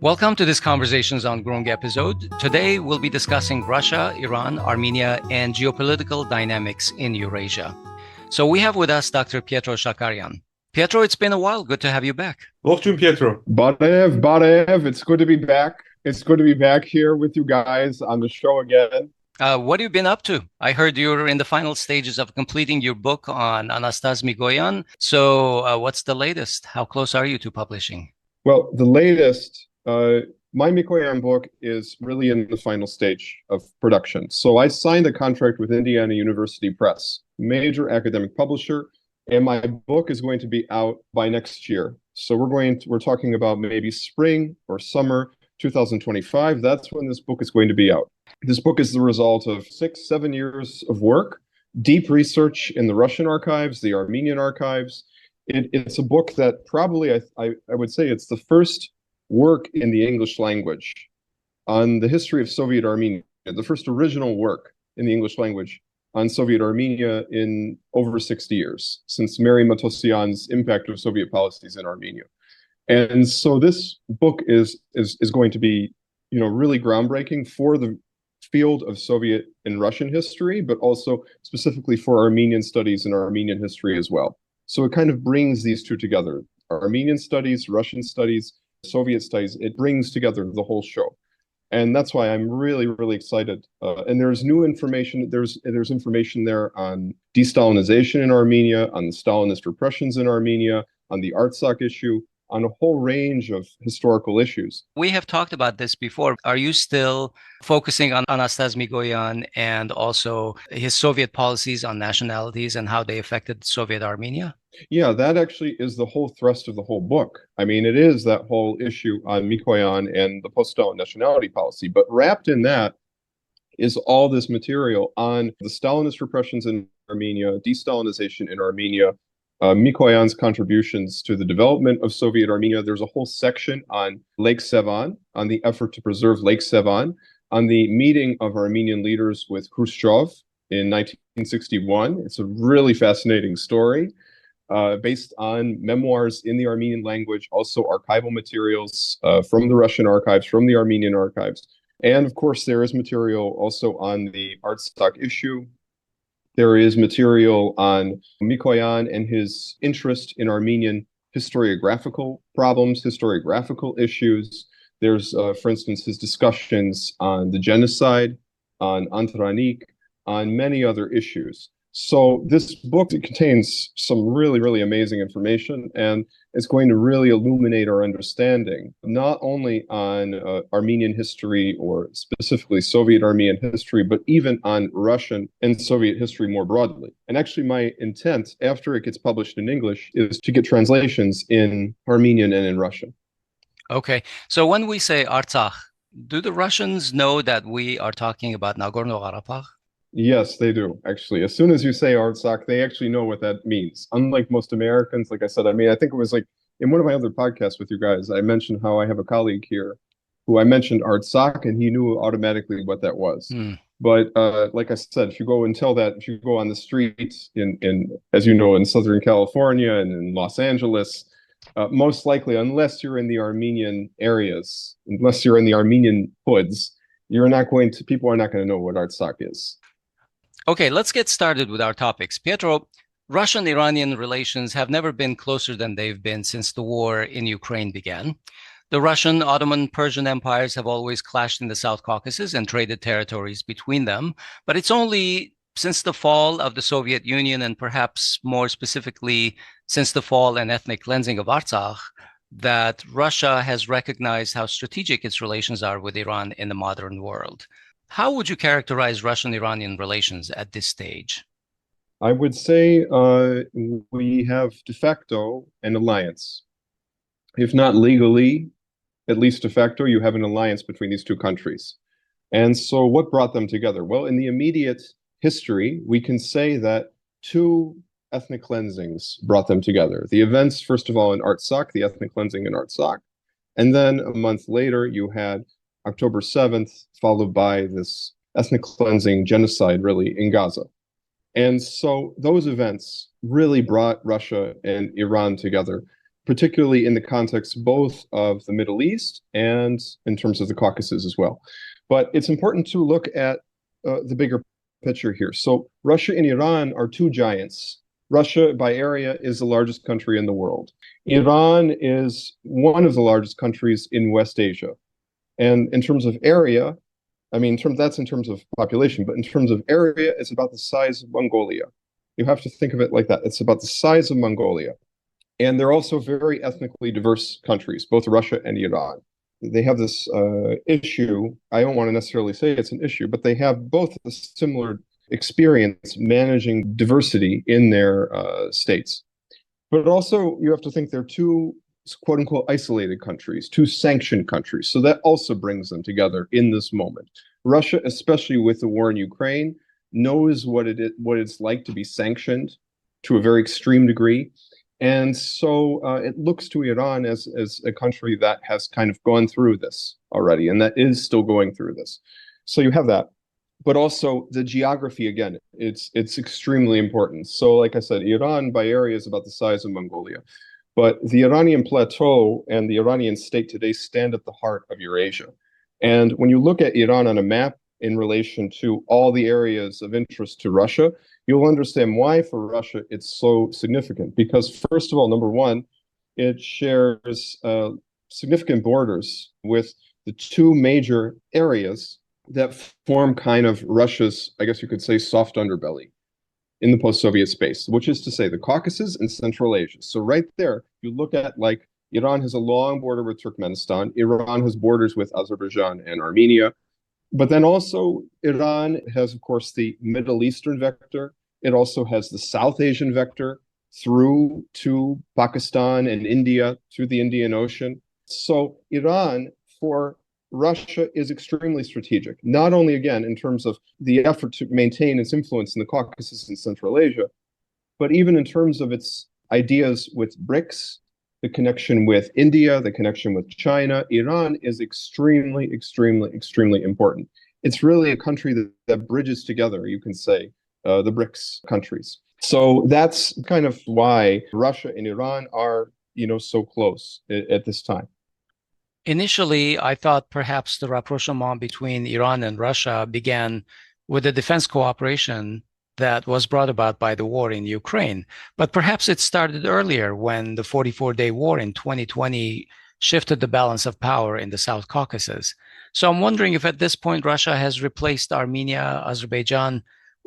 Welcome to this Conversations on Groong episode. Today, we'll be discussing Russia, Iran, Armenia, and geopolitical dynamics in Eurasia. So we have with us Dr. Pietro Shakarian. Pietro, it's been a while. Good to have you back. Welcome, Pietro. Barev, it's good to be back. It's good to be back here with you guys on the show again. What have you been up to? I heard you're in the final stages of completing your book on Anastas Mikoyan. So what's the latest? How close are you to publishing? Well, the latest, my Mikoyan book is really in the final stage of production. So I signed a contract with Indiana University Press, major academic publisher, and my book is going to be out by next year. So we're talking about maybe spring or summer 2025. That's when this book is going to be out. This book is the result of 6-7 years of work, deep research in the Russian archives, the Armenian archives. It's a book that probably, I would say it's the first work in the English language on the history of Soviet Armenia, the first original work in the English language on Soviet Armenia in over 60 years, since Mary Matosyan's impact of Soviet policies in Armenia. And so this book is going to be, really groundbreaking for the field of Soviet and Russian history, but also specifically for Armenian studies and Armenian history as well. So it kind of brings these two together, Armenian studies, Russian studies, Soviet studies. It brings together the whole show. And that's why I'm really, really excited. And there's new information. There's information there on de-Stalinization in Armenia, on the Stalinist repressions in Armenia, on the Artsakh issue, on a whole range of historical issues. We have talked about this before. Are you still focusing on Anastas Mikoyan and also his Soviet policies on nationalities and how they affected Soviet Armenia? Yeah, that actually is the whole thrust of the whole book. I mean, it is that whole issue on Mikoyan and the post-Stalin nationality policy, but wrapped in that is all this material on the Stalinist repressions in Armenia, de-Stalinization in Armenia, Mikoyan's contributions to the development of Soviet Armenia. There's a whole section on Lake Sevan, on the effort to preserve Lake Sevan, on the meeting of Armenian leaders with Khrushchev in 1961. It's a really fascinating story based on memoirs in the Armenian language, also archival materials from the Russian archives, from the Armenian archives. And of course, there is material also on the Artsakh issue. There is material on Mikoyan and his interest in Armenian historiographical problems, historiographical issues. There's, for instance, his discussions on the genocide, on Antranik, on many other issues. So this book contains some really, really amazing information, and it's going to really illuminate our understanding, not only on Armenian history or specifically Soviet Armenian history, but even on Russian and Soviet history more broadly. And actually, my intent, after it gets published in English, is to get translations in Armenian and in Russian. Okay. So when we say Artsakh, do the Russians know that we are talking about Nagorno Karabakh? Yes, they do, actually. As soon as you say Artsakh, they actually know what that means. Unlike most Americans, like I said, I think it was like in one of my other podcasts with you guys, I mentioned how I have a colleague here who I mentioned Artsakh, and he knew automatically what that was. But like I said, if you go on the streets in as you know, in Southern California and in Los Angeles, most likely, unless you're in the Armenian areas, unless you're in the Armenian hoods, people are not going to know what Artsakh is. Okay, let's get started with our topics. Pietro, Russian-Iranian relations have never been closer than they've been since the war in Ukraine began. The Russian, Ottoman, Persian empires have always clashed in the South Caucasus and traded territories between them. But it's only since the fall of the Soviet Union, and perhaps more specifically since the fall and ethnic cleansing of Artsakh, that Russia has recognized how strategic its relations are with Iran in the modern world. How would you characterize Russian-Iranian relations at this stage? I would say we have de facto an alliance. If not legally, at least de facto, you have an alliance between these two countries. And so what brought them together? Well, in the immediate history, we can say that two ethnic cleansings brought them together. The events, first of all, in Artsakh, the ethnic cleansing in Artsakh. And then a month later, you had October 7th, followed by this ethnic cleansing genocide, really, in Gaza. And so those events really brought Russia and Iran together. particularly in the context both of the Middle East and in terms of the Caucasus as well. But it's important to look at the bigger picture here. So Russia and Iran are two giants. Russia, by area, is the largest country in the world. Iran is one of the largest countries in West Asia. And in terms of area, I mean, that's in terms of population, but in terms of area, it's about the size of Mongolia. You have to think of it like that. It's about the size of Mongolia. And they're also very ethnically diverse countries, both Russia and Iran. They have this issue. I don't want to necessarily say it's an issue, but they have both a similar experience managing diversity in their states. But also, you have to think they're two quote unquote isolated countries, two sanctioned countries. So that also brings them together in this moment. Russia, especially with the war in Ukraine, knows what it's like to be sanctioned to a very extreme degree. And so it looks to Iran as a country that has kind of gone through this already, and that is still going through this. So you have that. But also the geography, again, it's extremely important. So like I said, Iran by area is about the size of Mongolia. But the Iranian plateau and the Iranian state today stand at the heart of Eurasia. And when you look at Iran on a map in relation to all the areas of interest to Russia, you'll understand why for Russia it's so significant. Because first of all, number one, it shares significant borders with the two major areas that form kind of Russia's, I guess you could say, soft underbelly in the post-Soviet space, which is to say the Caucasus and Central Asia. So right there, you look at like Iran has a long border with Turkmenistan. Iran has borders with Azerbaijan and Armenia. But then also Iran has, of course, the Middle Eastern vector. It also has the South Asian vector through to Pakistan and India, through the Indian Ocean. So Iran, for Russia, is extremely strategic, not only, again, in terms of the effort to maintain its influence in the Caucasus and Central Asia, but even in terms of its ideas with BRICS, the connection with India, the connection with China. Iran is extremely, extremely, extremely important. It's really a country that bridges together, you can say, the BRICS countries. So that's kind of why Russia and Iran are, so close at this time. Initially, I thought perhaps the rapprochement between Iran and Russia began with the defense cooperation that was brought about by the war in Ukraine. But perhaps it started earlier when the 44-day war in 2020 shifted the balance of power in the South Caucasus. So I'm wondering if at this point Russia has replaced Armenia, Azerbaijan,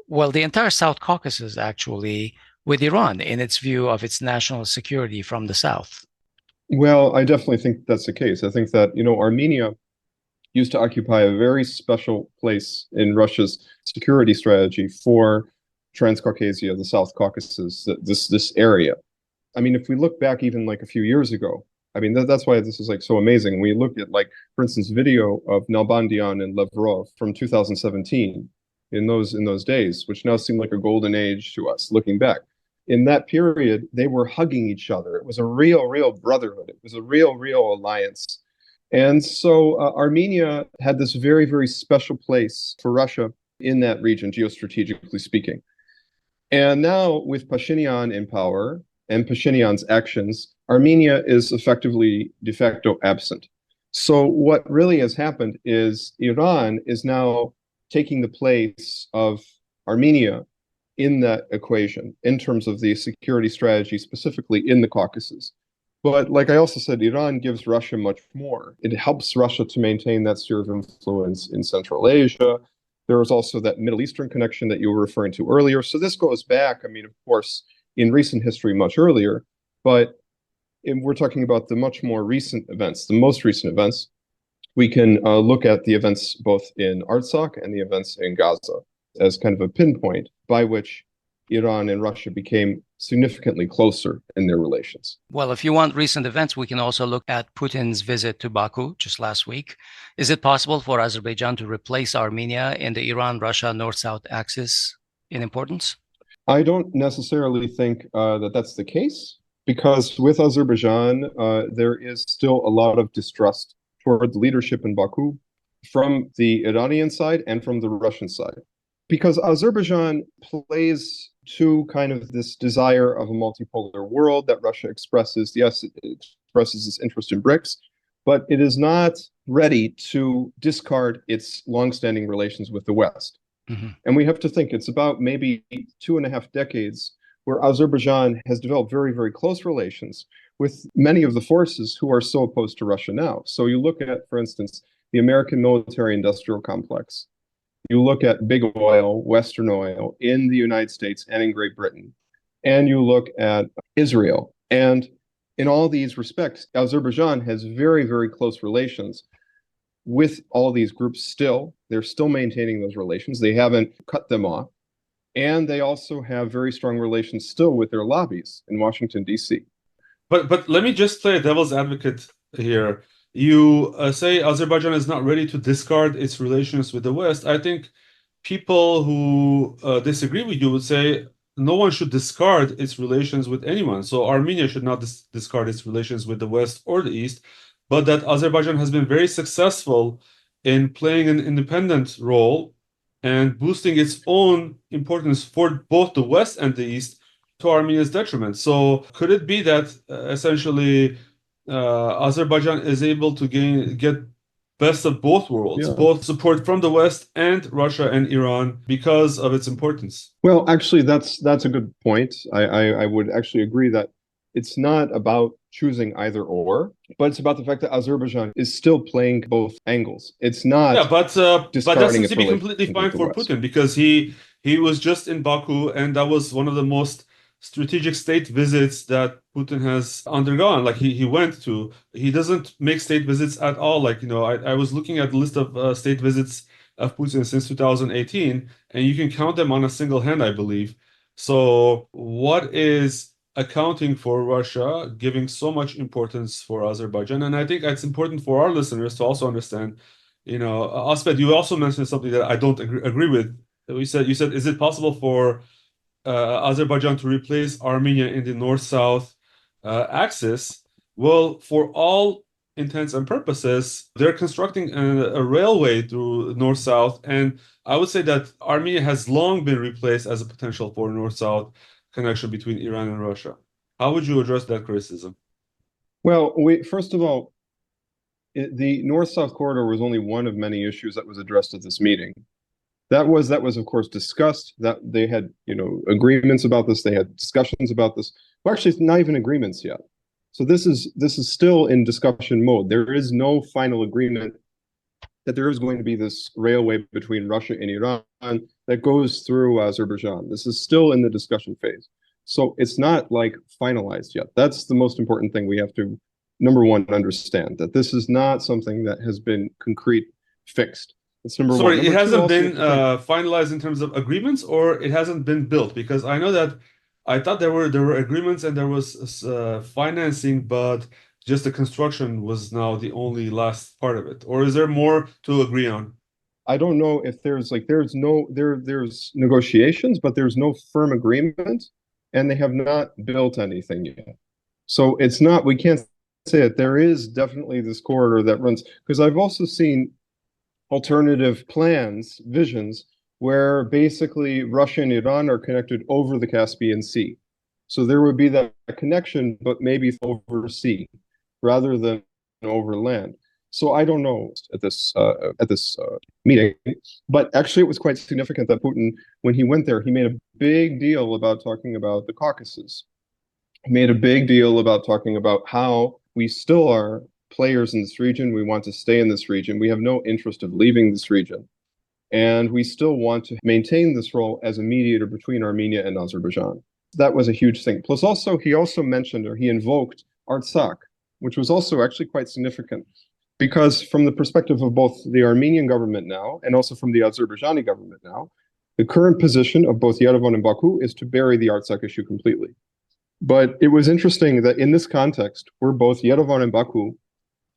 well, the entire South Caucasus actually, with Iran in its view of its national security from the South. Well, I definitely think that's the case. I think that, Armenia used to occupy a very special place in Russia's security strategy for Transcaucasia, the South Caucasus, this area. I mean, if we look back even like a few years ago, I mean, that's why this is like so amazing. We look at like, for instance, video of Nalbandian and Lavrov from 2017 in those days, which now seem like a golden age to us looking back. In that period, they were hugging each other. It was a real, real brotherhood. It was a real, real alliance. And so Armenia had this very, very special place for Russia in that region, geostrategically speaking. And now with Pashinyan in power and Pashinyan's actions, Armenia is effectively de facto absent. So what really has happened is Iran is now taking the place of Armenia in that equation in terms of the security strategy, specifically in the Caucasus. But like I also said, Iran gives Russia much more. It helps Russia to maintain that sphere of influence in Central Asia. There was also that Middle Eastern connection that you were referring to earlier. So this goes back, I mean, of course, in recent history much earlier, but we're talking about the much more recent events, the most recent events. We can look at the events both in Artsakh and the events in Gaza as kind of a pinpoint by which Iran and Russia became significantly closer in their relations. Well, if you want recent events, we can also look at Putin's visit to Baku just last week. Is it possible for Azerbaijan to replace Armenia in the Iran-Russia North-South axis in importance? I don't necessarily think that that's the case, because with Azerbaijan, there is still a lot of distrust toward the leadership in Baku from the Iranian side and from the Russian side. because Azerbaijan plays to kind of this desire of a multipolar world that Russia expresses. Yes, it expresses its interest in BRICS, but it is not ready to discard its longstanding relations with the West. Mm-hmm. And we have to think it's about maybe 2.5 decades where Azerbaijan has developed very, very close relations with many of the forces who are so opposed to Russia now. So you look at, for instance, the American military-industrial complex. You look at big oil, Western oil, in the United States and in Great Britain. And you look at Israel. And in all these respects, Azerbaijan has very, very close relations with all these groups still. They're still maintaining those relations. They haven't cut them off. And they also have very strong relations still with their lobbies in Washington, D.C. But let me just play a devil's advocate here. You say Azerbaijan is not ready to discard its relations with the West. I think people who disagree with you would say no one should discard its relations with anyone. So Armenia should not discard its relations with the West or the East, but that Azerbaijan has been very successful in playing an independent role and boosting its own importance for both the West and the East to Armenia's detriment. So could it be that essentially Azerbaijan is able to get best of both worlds, both support from the West and Russia and Iran because of its importance? Well, actually, that's a good point. I would actually agree that it's not about choosing either or, but it's about the fact that Azerbaijan is still playing both angles. It's not. Yeah, but that seems to be completely fine for Putin because he was just in Baku, and that was one of the most strategic state visits that Putin has undergone. Like he went to. He doesn't make state visits at all. Like, you know, I was looking at the list of state visits of Putin since 2018, and you can count them on a single hand, I believe. So what is accounting for Russia giving so much importance for Azerbaijan? And I think it's important for our listeners to also understand, you know, Asbed, you also mentioned something that I don't agree with. You said, is it possible for Azerbaijan to replace Armenia in the north-south axis? Well, for all intents and purposes, they're constructing a railway through north-south, and I would say that Armenia has long been replaced as a potential for north-south connection between Iran and Russia. How would you address that criticism? Well, first of all, the north-south corridor was only one of many issues that was addressed at this meeting. That was of course discussed. That they had, you know, agreements about this. They had discussions about this. Well, actually, it's not even agreements yet. So this is still in discussion mode. There is no final agreement that there is going to be this railway between Russia and Iran that goes through Azerbaijan. This is still in the discussion phase. So it's not like finalized yet. That's the most important thing we have to, number one, understand, that this is not something that has been concrete, fixed. That's number one. Sorry, it hasn't been finalized in terms of agreements, or it hasn't been built? Because I know that I thought there were agreements and there was financing, but just the construction was now the only last part of it. Or is there more to agree on? I don't know if there's negotiations, but there's no firm agreement, and they have not built anything yet. So it's not, we can't say it. There is definitely this corridor that runs, because I've also seen alternative plans, visions, where basically Russia and Iran are connected over the Caspian Sea. So there would be that connection, but maybe over sea rather than over land. So I don't know at this meeting, but actually it was quite significant that Putin, when he went there, he made a big deal about talking about the Caucasus. He made a big deal about talking about how we still are players in this region. We want to stay in this region. We have no interest of leaving this region. And we still want to maintain this role as a mediator between Armenia and Azerbaijan. That was a huge thing. Plus also, he also mentioned, or he invoked, Artsakh, which was also actually quite significant. Because from the perspective of both the Armenian government now and also from the Azerbaijani government now, the current position of both Yerevan and Baku is to bury the Artsakh issue completely. But it was interesting that in this context, where both Yerevan and Baku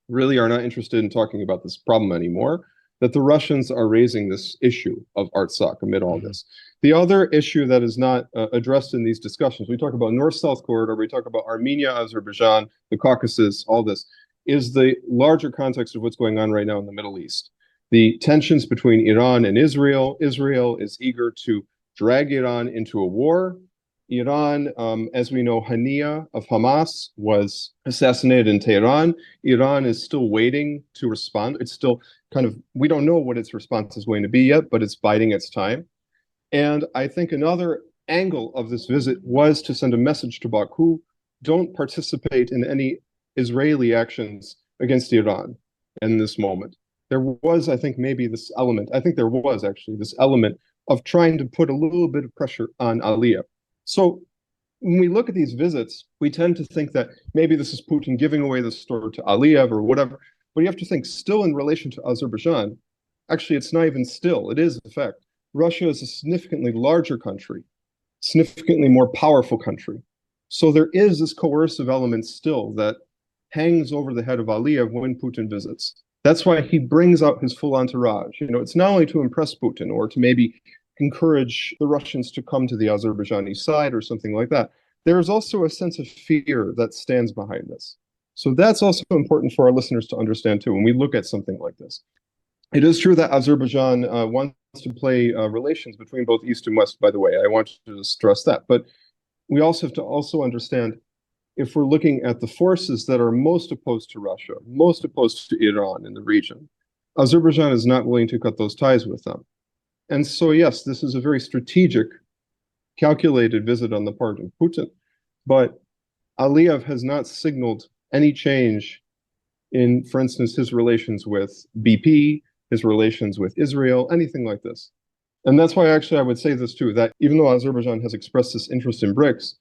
really are not interested in talking about this problem anymore, that the Russians are raising this issue of Artsakh amid all this. The other issue that is not addressed in these discussions, we talk about North-South corridor, we talk about Armenia, Azerbaijan, the Caucasus, all this, is the larger context of what's going on right now in the Middle East. the tensions between Iran and Israel. Israel is eager to drag Iran into a war. Iran, as we know, Hania of Hamas was assassinated in Tehran. Iran is still waiting to respond. It's still we don't know what its response is going to be yet, but it's biding its time. And I think another angle of this visit was to send a message to Baku: don't participate in any Israeli actions against Iran in this moment. There was, I think, maybe this element, I think there was actually this element of trying to put a little bit of pressure on Aliyev. So when we look at these visits, we tend to think that maybe this is Putin giving away the store to Aliyev or whatever. But you have to think, still in relation to Azerbaijan, actually, it's not even still. It is, in fact, Russia is a significantly larger country, significantly more powerful country. So there is this coercive element still that hangs over the head of Aliyev when Putin visits. That's why he brings out his full entourage. It's not only to impress Putin or to maybe encourage the Russians to come to the Azerbaijani side or something like that. There is also a sense of fear that stands behind this. So that's also important for our listeners to understand too when we look at something like this. It is true that Azerbaijan wants to play relations between both East and West, by the way. I want to stress that. But we also have to also understand, if we're looking at the forces that are most opposed to Russia, most opposed to Iran in the region, Azerbaijan is not willing to cut those ties with them. And so, yes, this is a very strategic, calculated visit on the part of Putin. But Aliyev has not signaled any change in, for instance, his relations with BP, his relations with Israel, anything like this. And that's why actually I would say this too, that even though Azerbaijan has expressed this interest in BRICS,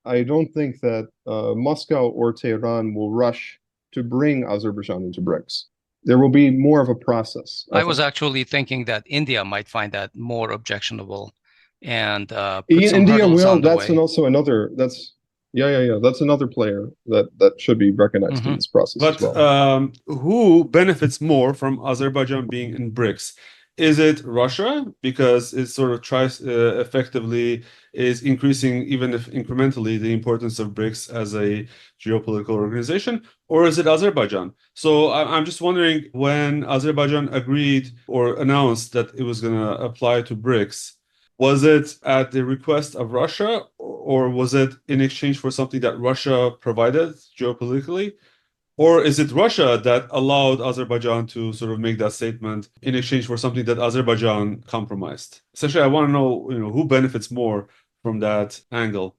I don't think that Moscow or Tehran will rush to bring Azerbaijan into BRICS. There will be more of a process. I was actually thinking that India might find that more objectionable and put some India hurdles will. on the That's way. also another. That's That's another player that should be recognized in this process. But as well. Who benefits more from Azerbaijan being in BRICS? Is it Russia, because it sort of tries effectively is increasing, even if incrementally, the importance of BRICS as a geopolitical organization, or is it Azerbaijan? So I'm just wondering, when Azerbaijan agreed or announced that it was going to apply to BRICS, was it at the request of Russia, or was it in exchange for something that Russia provided geopolitically? Or is it Russia that allowed Azerbaijan to sort of make that statement in exchange for something that Azerbaijan compromised? Essentially, I want to know, who benefits more from that angle.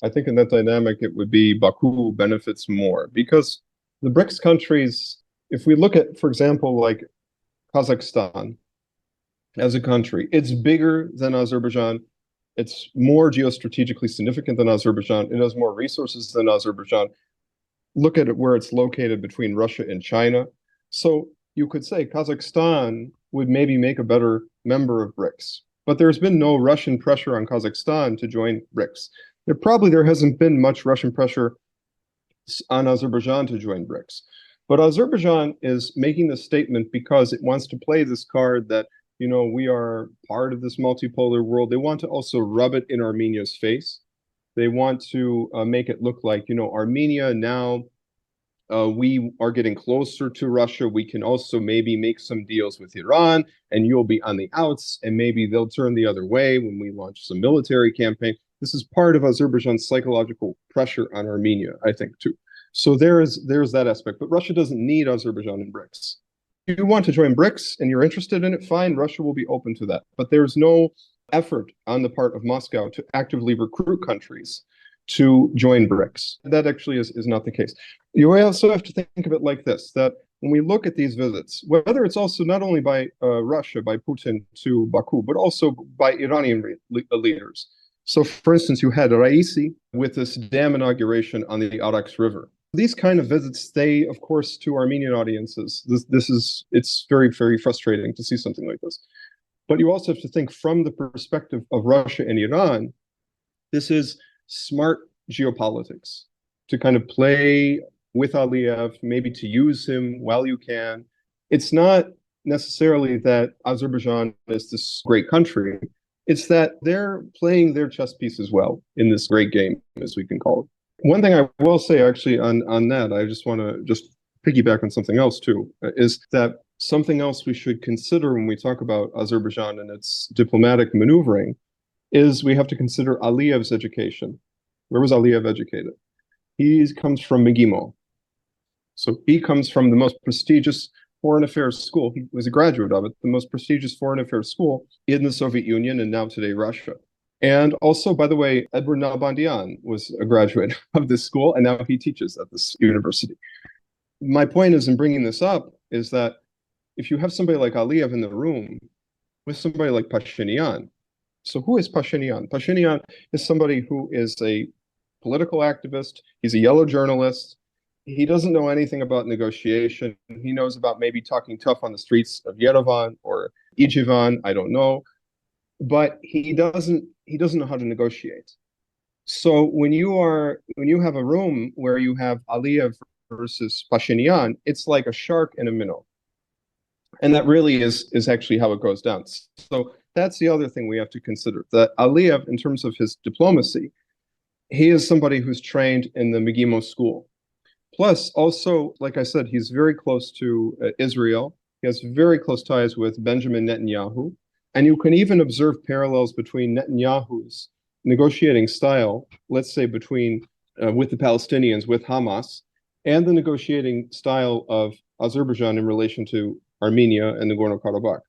I think in that dynamic, it would be Baku benefits more, because the BRICS countries, if we look at, for example, like Kazakhstan as a country, it's bigger than Azerbaijan. It's more geostrategically significant than Azerbaijan. It has more resources than Azerbaijan. Look at it where it's located between Russia and China. So you could say Kazakhstan would maybe make a better member of BRICS. But there's been no Russian pressure on Kazakhstan to join BRICS. There hasn't been much Russian pressure on Azerbaijan to join BRICS. But Azerbaijan is making this statement because it wants to play this card that, we are part of this multipolar world. They want to also rub it in Armenia's face. They want to make it look like, Armenia now, we are getting closer to Russia. We can also maybe make some deals with Iran, and you'll be on the outs, and maybe they'll turn the other way when we launch some military campaign. This is part of Azerbaijan's psychological pressure on Armenia, I think, too. So there's that aspect. But Russia doesn't need Azerbaijan in BRICS. If you want to join BRICS and you're interested in it, fine, Russia will be open to that. But there's no effort on the part of Moscow to actively recruit countries to join BRICS. That actually is not the case. You also have to think of it like this, that when we look at these visits, whether it's also not only by Russia, by Putin to Baku, but also by Iranian leaders. So, for instance, you had Raisi with this dam inauguration on the Artskah River. These kind of visits, they, of course, to Armenian audiences, it's very, very frustrating to see something like this. But you also have to think from the perspective of Russia and Iran, this is smart geopolitics to kind of play with Aliyev, maybe to use him while you can. It's not necessarily that Azerbaijan is this great country. It's that they're playing their chess piece as well in this great game, as we can call it. One thing I will say actually on that, I just want to piggyback on something else too, is that something else we should consider when we talk about Azerbaijan and its diplomatic maneuvering is we have to consider Aliyev's education. Where was Aliyev educated? He comes from McGill. So he comes from the most prestigious foreign affairs school. He was a graduate of it, the most prestigious foreign affairs school in the Soviet Union and now today Russia. And also, by the way, Edward Nalbandian was a graduate of this school, and now he teaches at this university. My point is in bringing this up is that if you have somebody like Aliyev in the room with somebody like Pashinyan, so who is Pashinyan? Pashinyan is somebody who is a political activist. He's a yellow journalist. He doesn't know anything about negotiation. He knows about maybe talking tough on the streets of Yerevan or Ijevan, I don't know. But he doesn't know how to negotiate. So when you have a room where you have Aliyev versus Pashinyan, it's like a shark and a minnow. And that really is actually how it goes down. So that's the other thing we have to consider, that Aliyev, in terms of his diplomacy, he is somebody who's trained in the McGill school. Plus, also, like I said, he's very close to Israel. He has very close ties with Benjamin Netanyahu. And you can even observe parallels between Netanyahu's negotiating style, let's say between with the Palestinians, with Hamas, and the negotiating style of Azerbaijan in relation to Armenia and Nagorno Karabakh.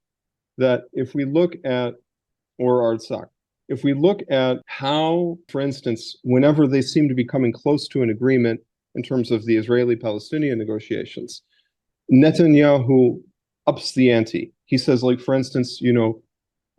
That if we look at, or Artsakh, if we look at how, for instance, whenever they seem to be coming close to an agreement in terms of the Israeli-Palestinian negotiations, Netanyahu ups the ante. He says, like, for instance, you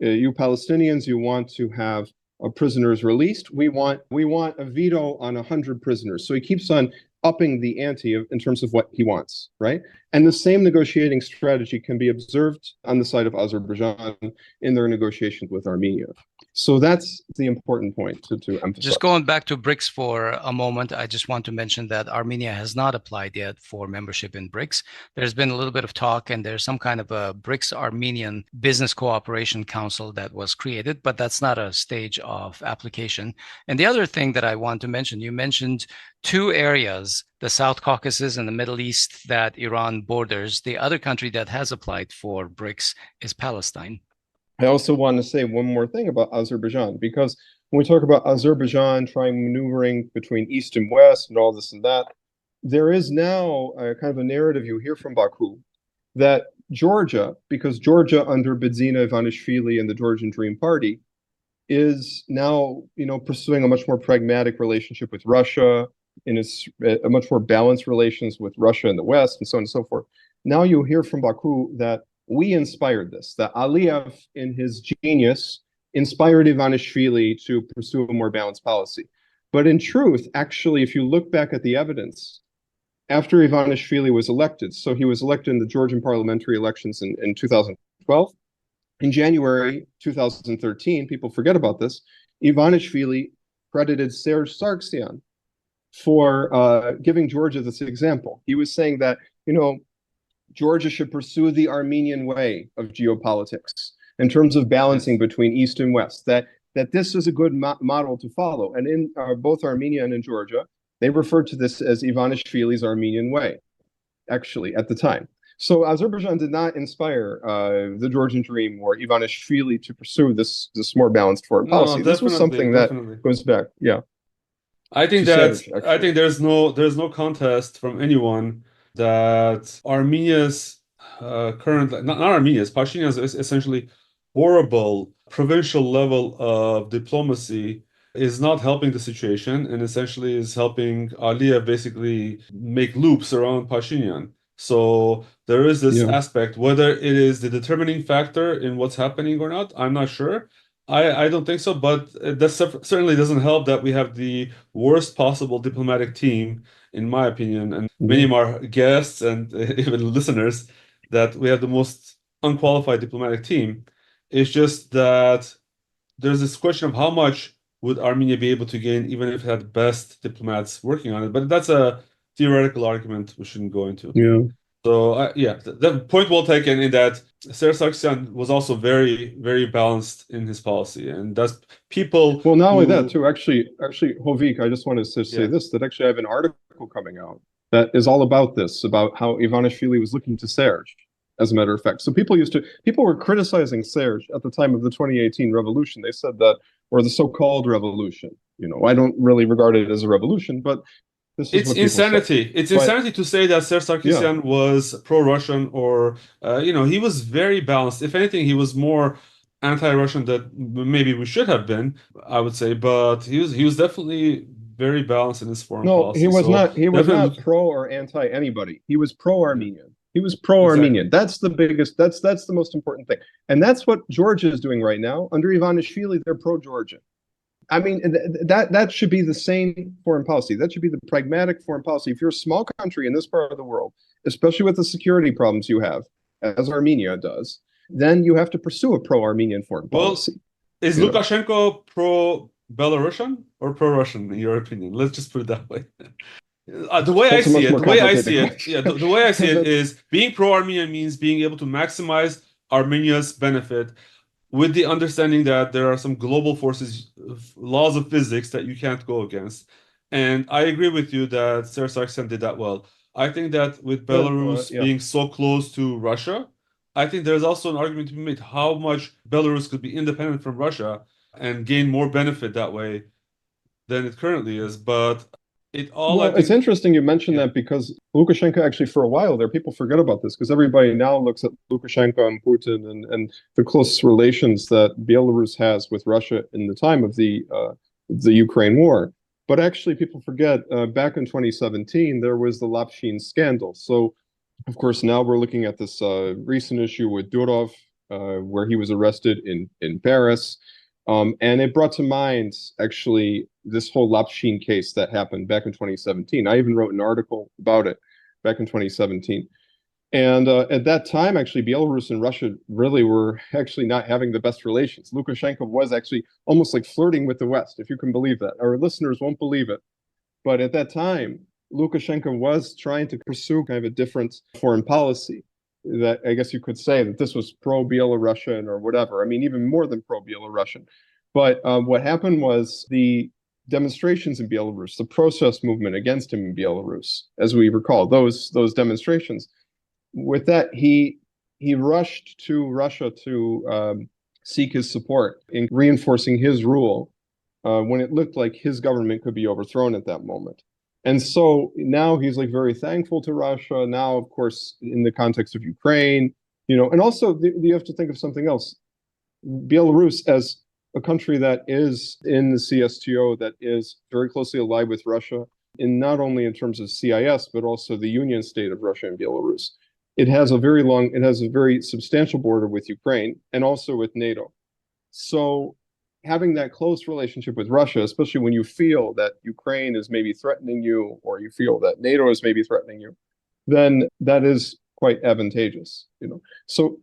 Palestinians, you want to have prisoners released. We want a veto on 100 prisoners. So he keeps on upping the ante in terms of what he wants, right? And the same negotiating strategy can be observed on the side of Azerbaijan in their negotiations with Armenia. So that's the important point to emphasize. Just going back to BRICS for a moment, I just want to mention that Armenia has not applied yet for membership in BRICS. There's been a little bit of talk, and there's some kind of a BRICS-Armenian Business Cooperation Council that was created, but that's not a stage of application. And the other thing that I want to mention, you mentioned two areas, the South Caucasus and the Middle East, that Iran borders. The other country that has applied for BRICS is Palestine. I also want to say one more thing about Azerbaijan, because when we talk about Azerbaijan trying maneuvering between East and West and all this and that, there is now a kind of a narrative you hear from Baku that Georgia, because Georgia under Bidzina Ivanishvili and the Georgian Dream Party is now, pursuing a much more pragmatic relationship with Russia, in a much more balanced relations with Russia and the West, and so on and so forth. Now you hear from Baku that we inspired this, that Aliyev, in his genius, inspired Ivanishvili to pursue a more balanced policy. But in truth, actually, if you look back at the evidence, after Ivanishvili was elected, so he was elected in the Georgian parliamentary elections in 2012, in January 2013, people forget about this, Ivanishvili credited Serge Sargsyan for giving Georgia this example. He was saying that, Georgia should pursue the Armenian way of geopolitics in terms of balancing between East and West, that this is a good model to follow. And in both Armenia and in Georgia, they referred to this as Ivanishvili's Armenian way, actually, at the time. So Azerbaijan did not inspire the Georgian Dream or Ivanishvili to pursue this more balanced foreign policy. This was something that goes back, yeah. I think there's no contest from anyone that Armenia's current, not Armenia's, Pashinyan's essentially horrible provincial level of diplomacy is not helping the situation, and essentially is helping Aliyev basically make loops around Pashinyan. So there is this aspect, whether it is the determining factor in what's happening or not, I'm not sure. I don't think so, but that certainly doesn't help that we have the worst possible diplomatic team, in my opinion, and many of our guests and even listeners, that we have the most unqualified diplomatic team. It's just that there's this question of how much would Armenia be able to gain even if it had the best diplomats working on it. But that's a theoretical argument we shouldn't go into. Yeah. So the point well taken in that Serge Sargsyan was also very, very balanced in his policy, and that's people. Well, not only that too. Actually, Hovik, I just wanted to say this: that actually I have an article coming out that is all about this, about how Ivanishvili was looking to Serge, as a matter of fact. So people were criticizing Serge at the time of the 2018 revolution. They said that, or the so-called revolution. I don't really regard it as a revolution, but this is what insanity. It's insanity to say that Serge Sargsyan was pro-Russian, or he was very balanced. If anything, he was more anti-Russian than maybe we should have been, I would say. But he was definitely very balanced in his foreign policy. He was not pro or anti anybody. He was pro-Armenian. He was pro-Armenian. Exactly. That's the biggest. That's the most important thing, and that's what Georgia is doing right now under Ivanishvili. They're pro-Georgian. I mean, that should be the same foreign policy. That should be the pragmatic foreign policy. If you're a small country in this part of the world, especially with the security problems you have, as Armenia does, then you have to pursue a pro-Armenian foreign policy. Is Lukashenko pro-Belarusian or pro-Russian, in your opinion? Let's just put it that way. The way I see it is being pro-Armenian means being able to maximize Armenia's benefit, with the understanding that there are some global forces, laws of physics that you can't go against. And I agree with you that Serge Sargsyan did that well. I think that with Belarus being so close to Russia, I think there's also an argument to be made how much Belarus could be independent from Russia and gain more benefit that way than it currently is. But it's interesting you mentioned that, because Lukashenko actually, for a while there, people forget about this because everybody now looks at Lukashenko and Putin and the close relations that Belarus has with Russia in the time of the Ukraine war. But actually, people forget back in 2017 there was the Lapshin scandal. So, of course, now we're looking at this recent issue with Durov, where he was arrested in Paris. And it brought to mind, actually, this whole Lapshin case that happened back in 2017. I even wrote an article about it back in 2017. And at that time, actually, Belarus and Russia really were actually not having the best relations. Lukashenko was actually almost like flirting with the West, if you can believe that. Our listeners won't believe it. But at that time, Lukashenko was trying to pursue kind of a different foreign policy. That I guess you could say that this was pro-Belarusian or whatever. I mean, even more than pro-Belarusian. But what happened was the demonstrations in Belarus, the protest movement against him in Belarus, as we recall, those demonstrations. With that, he rushed to Russia to seek his support in reinforcing his rule when it looked like his government could be overthrown at that moment. And so now he's like very thankful to Russia. Now, of course, in the context of Ukraine, and also you have to think of something else. Belarus, as a country that is in the CSTO, that is very closely allied with Russia, in not only in terms of CIS, but also the union state of Russia and Belarus. It has a very substantial border with Ukraine and also with NATO. So having that close relationship with Russia, especially when you feel that Ukraine is maybe threatening you, or you feel that NATO is maybe threatening you, then that is quite advantageous. So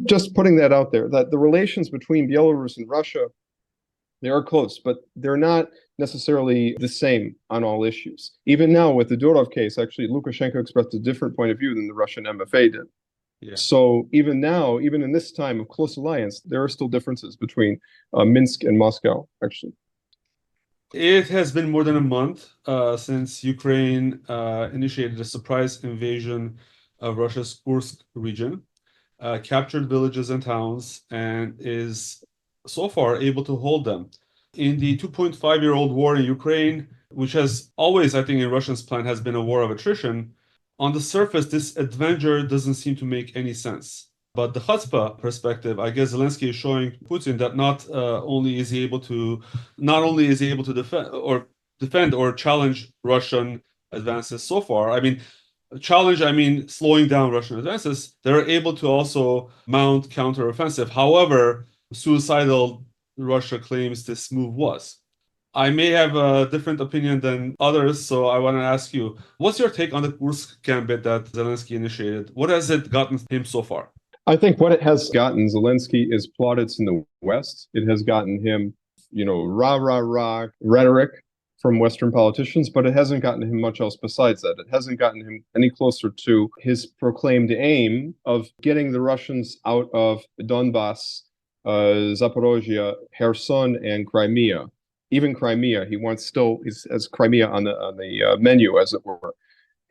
just putting that out there, that the relations between Belarus and Russia, they are close, but they're not necessarily the same on all issues. Even now with the Durov case, actually, Lukashenko expressed a different point of view than the Russian MFA did. Yeah. So even now, even in this time of close alliance, there are still differences between Minsk and Moscow, actually. It has been more than a month since Ukraine initiated a surprise invasion of Russia's Kursk region, captured villages and towns, and is so far able to hold them. In the 2.5-year-old war in Ukraine, which has always, I think, in Russia's plan, has been a war of attrition, on the surface, this adventure doesn't seem to make any sense. But the chutzpah perspective, I guess Zelensky is showing Putin that not only is he able to defend or challenge Russian advances so far. I mean, slowing down Russian advances. They're able to also mount counteroffensive. However suicidal Russia claims this move was. I may have a different opinion than others, so I want to ask you, what's your take on the Kursk Gambit that Zelensky initiated? What has it gotten him so far? I think what it has gotten Zelensky is plaudits in the West. It has gotten him, rah rhetoric from Western politicians, but it hasn't gotten him much else besides that. It hasn't gotten him any closer to his proclaimed aim of getting the Russians out of Donbass, Zaporozhye, Kherson, and Crimea. Even Crimea, he has Crimea on the menu, as it were.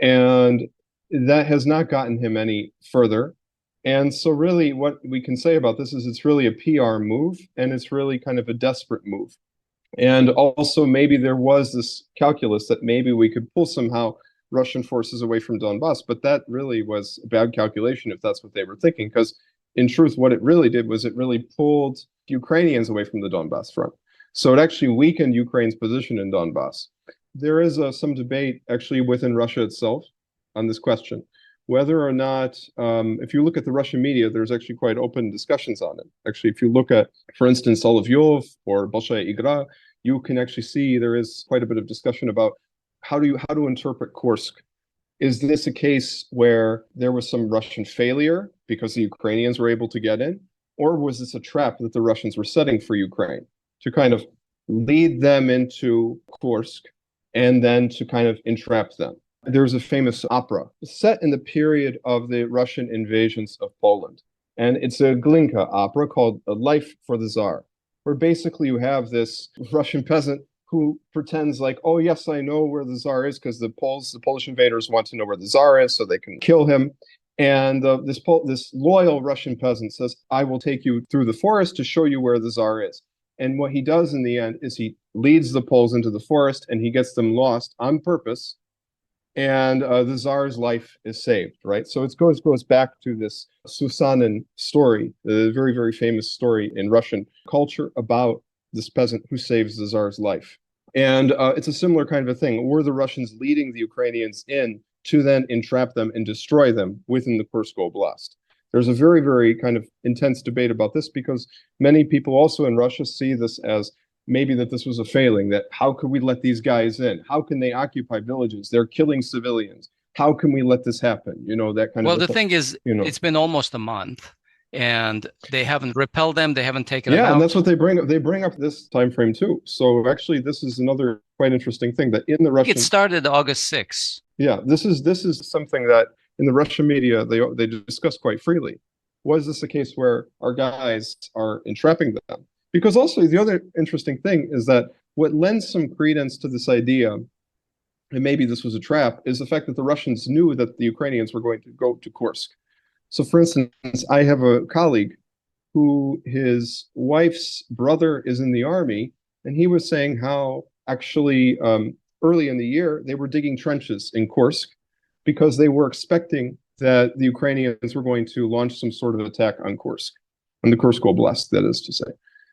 And that has not gotten him any further. And so really what we can say about this is it's really a PR move, and it's really kind of a desperate move. And also maybe there was this calculus that maybe we could pull somehow Russian forces away from Donbass, but that really was a bad calculation if that's what they were thinking, because in truth, what it really did was it really pulled Ukrainians away from the Donbass front. So it actually weakened Ukraine's position in Donbass. There is some debate actually within Russia itself on this question, whether or not, if you look at the Russian media, there's actually quite open discussions on it. Actually, if you look at, for instance, Aliyev or Bolshaya Igra, you can actually see there is quite a bit of discussion about how to interpret Kursk. Is this a case where there was some Russian failure because the Ukrainians were able to get in? Or was this a trap that the Russians were setting for Ukraine to kind of lead them into Kursk and then to kind of entrap them? There's a famous opera set in the period of the Russian invasions of Poland. And it's a Glinka opera called A Life for the Tsar, where basically you have this Russian peasant who pretends like, oh, yes, I know where the Tsar is, because the Polish invaders want to know where the Tsar is so they can kill him. And this loyal Russian peasant says, I will take you through the forest to show you where the Tsar is. And what he does in the end is he leads the Poles into the forest and he gets them lost on purpose. And the Tsar's life is saved, right? So it goes back to this Susanin story, the very, very famous story in Russian culture about this peasant who saves the Tsar's life. And it's a similar kind of a thing. Were the Russians leading the Ukrainians in to then entrap them and destroy them within the Kursk Oblast? There's a very, very kind of intense debate about this, because many people also in Russia see this as maybe that this was a failing, that how could we let these guys in? How can they occupy villages? They're killing civilians. How can we let this happen? You know, that kind of. Well, the thing is, it's been almost a month and they haven't repelled them. They haven't taken them out. Yeah, and that's what they bring up. They bring up this time frame too. So actually, this is another quite interesting thing that in the Russian. It started August 6th. Yeah, this is something that in the Russian media they discuss quite freely. Was this a case where our guys are entrapping them? Because also the other interesting thing is that what lends some credence to this idea, and maybe this was a trap, is the fact that the Russians knew that the Ukrainians were going to go to Kursk. So for instance, I have a colleague who his wife's brother is in the army, and he was saying how actually early in the year they were digging trenches in Kursk because they were expecting that the Ukrainians were going to launch some sort of attack on Kursk, on the Kursk Oblast, that is to say.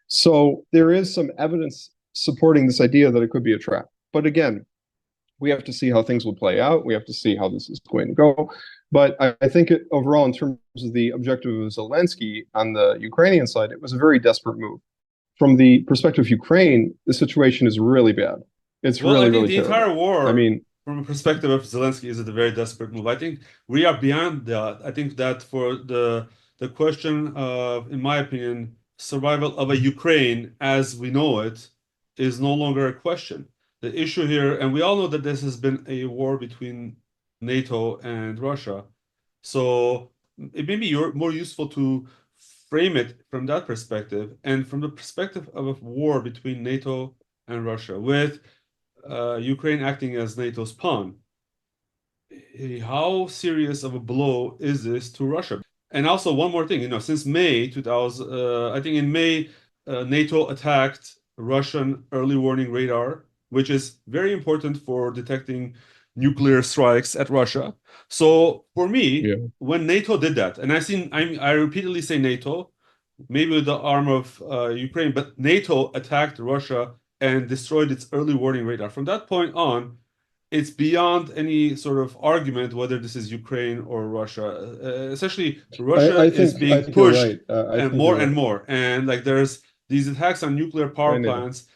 So there is some evidence supporting this idea that it could be a trap. But again, we have to see how things will play out. We have to see how this is going to go. But I think overall, in terms of the objective of Zelensky on the Ukrainian side, it was a very desperate move. From the perspective of Ukraine, the situation is really bad. It's really, really the terrible. Entire war, I mean, from a perspective of Zelensky, is a very desperate move. I think we are beyond that. I think that for the question of, in my opinion, survival of a Ukraine as we know it is no longer a question. The issue here, and we all know that this has been a war between NATO and Russia. So it may be more useful to frame it from that perspective, and from the perspective of a war between NATO and Russia, with Ukraine acting as NATO's pawn. How serious of a blow is this to Russia? And also one more thing, since May 2000, I think in May, NATO attacked Russian early warning radar, which is very important for detecting nuclear strikes at Russia. So for me, when NATO did that, and I repeatedly say NATO, maybe with the arm of Ukraine, but NATO attacked Russia and destroyed its early warning radar. From that point on, it's beyond any sort of argument whether this is Ukraine or Russia. Essentially, Russia is being pushed and more. And like there's these attacks on nuclear power plants.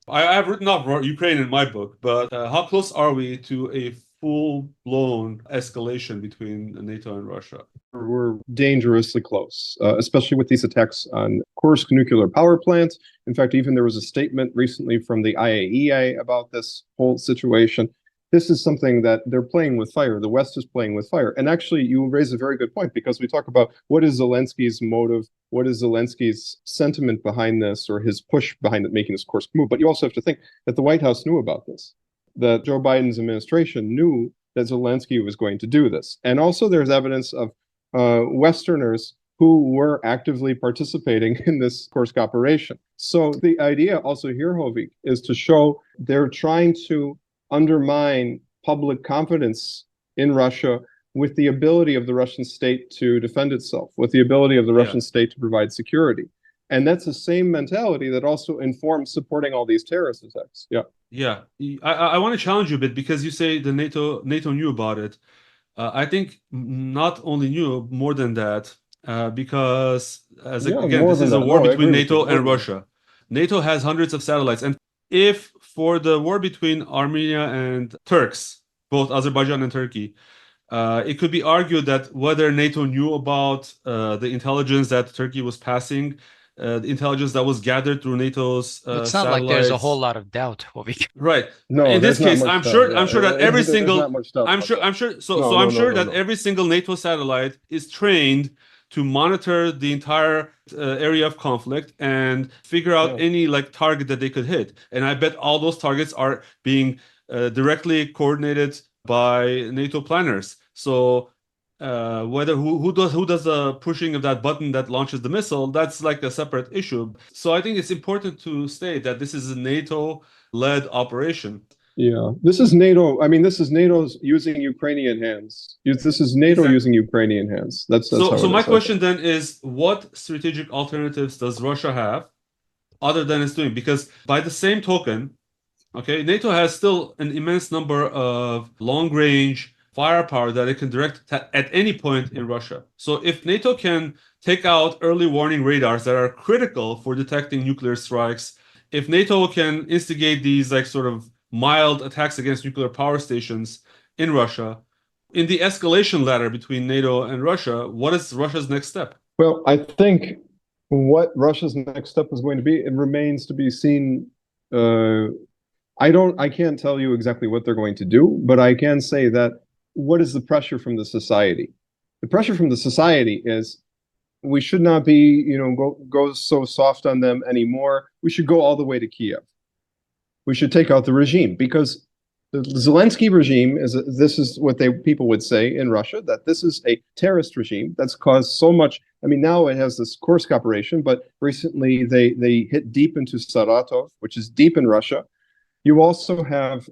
I've written off Ukraine in my book, but how close are we to a full-blown escalation between NATO and Russia? We're dangerously close, especially with these attacks on Kursk nuclear power plant. In fact, even there was a statement recently from the IAEA about this whole situation. This is something that they're playing with fire. The West is playing with fire. And actually, you raise a very good point, because we talk about what is Zelensky's motive, what is Zelensky's sentiment behind this, or his push behind it, making this Kursk move. But you also have to think that the White House knew about this, that Joe Biden's administration knew that Zelensky was going to do this. And also there's evidence of Westerners who were actively participating in this Kursk operation. So the idea also here, Hovik, is to show they're trying to undermine public confidence in Russia with the ability of the Russian state to defend itself, with the ability of the Russian state to provide security. And that's the same mentality that also informs supporting all these terrorist attacks. I want to challenge you a bit, because you say the NATO knew about it. I think not only knew, more than that, because again, this is a war between NATO and Russia. NATO has hundreds of satellites, and if for the war between Armenia and Turks, both Azerbaijan and Turkey, it could be argued that whether NATO knew about the intelligence that Turkey was passing, the intelligence that was gathered through NATO's it's not like there's a whole lot of doubt, Hovik. Right. No, in this case, I'm sure that every single every single NATO satellite is trained to monitor the entire area of conflict and figure out any target that they could hit. And I bet all those targets are being directly coordinated by NATO planners. So whether who does the pushing of that button that launches the missile, that's like a separate issue. So I think it's important to state that this is a NATO-led operation. Yeah, this is NATO. I mean, this is NATO's using Ukrainian hands. This is NATO using Ukrainian hands. That's so my question then is, what strategic alternatives does Russia have other than it's doing? Because by the same token, okay, NATO has still an immense number of long-range firepower that it can direct at any point in Russia. So if NATO can take out early warning radars that are critical for detecting nuclear strikes, if NATO can instigate these sort of mild attacks against nuclear power stations in Russia, in the escalation ladder between NATO and Russia, what is Russia's next step? Well, I think what Russia's next step is going to be, it remains to be seen. I can't tell you exactly what they're going to do, but I can say that what is the pressure from the society? The pressure from the society is we should not be, go so soft on them anymore. We should go all the way to Kiev. We should take out the regime, because the Zelensky regime this is what people would say in Russia, that this is a terrorist regime that's caused so much. I mean, now it has this Kursk operation, but recently they hit deep into Saratov, which is deep in Russia. You also have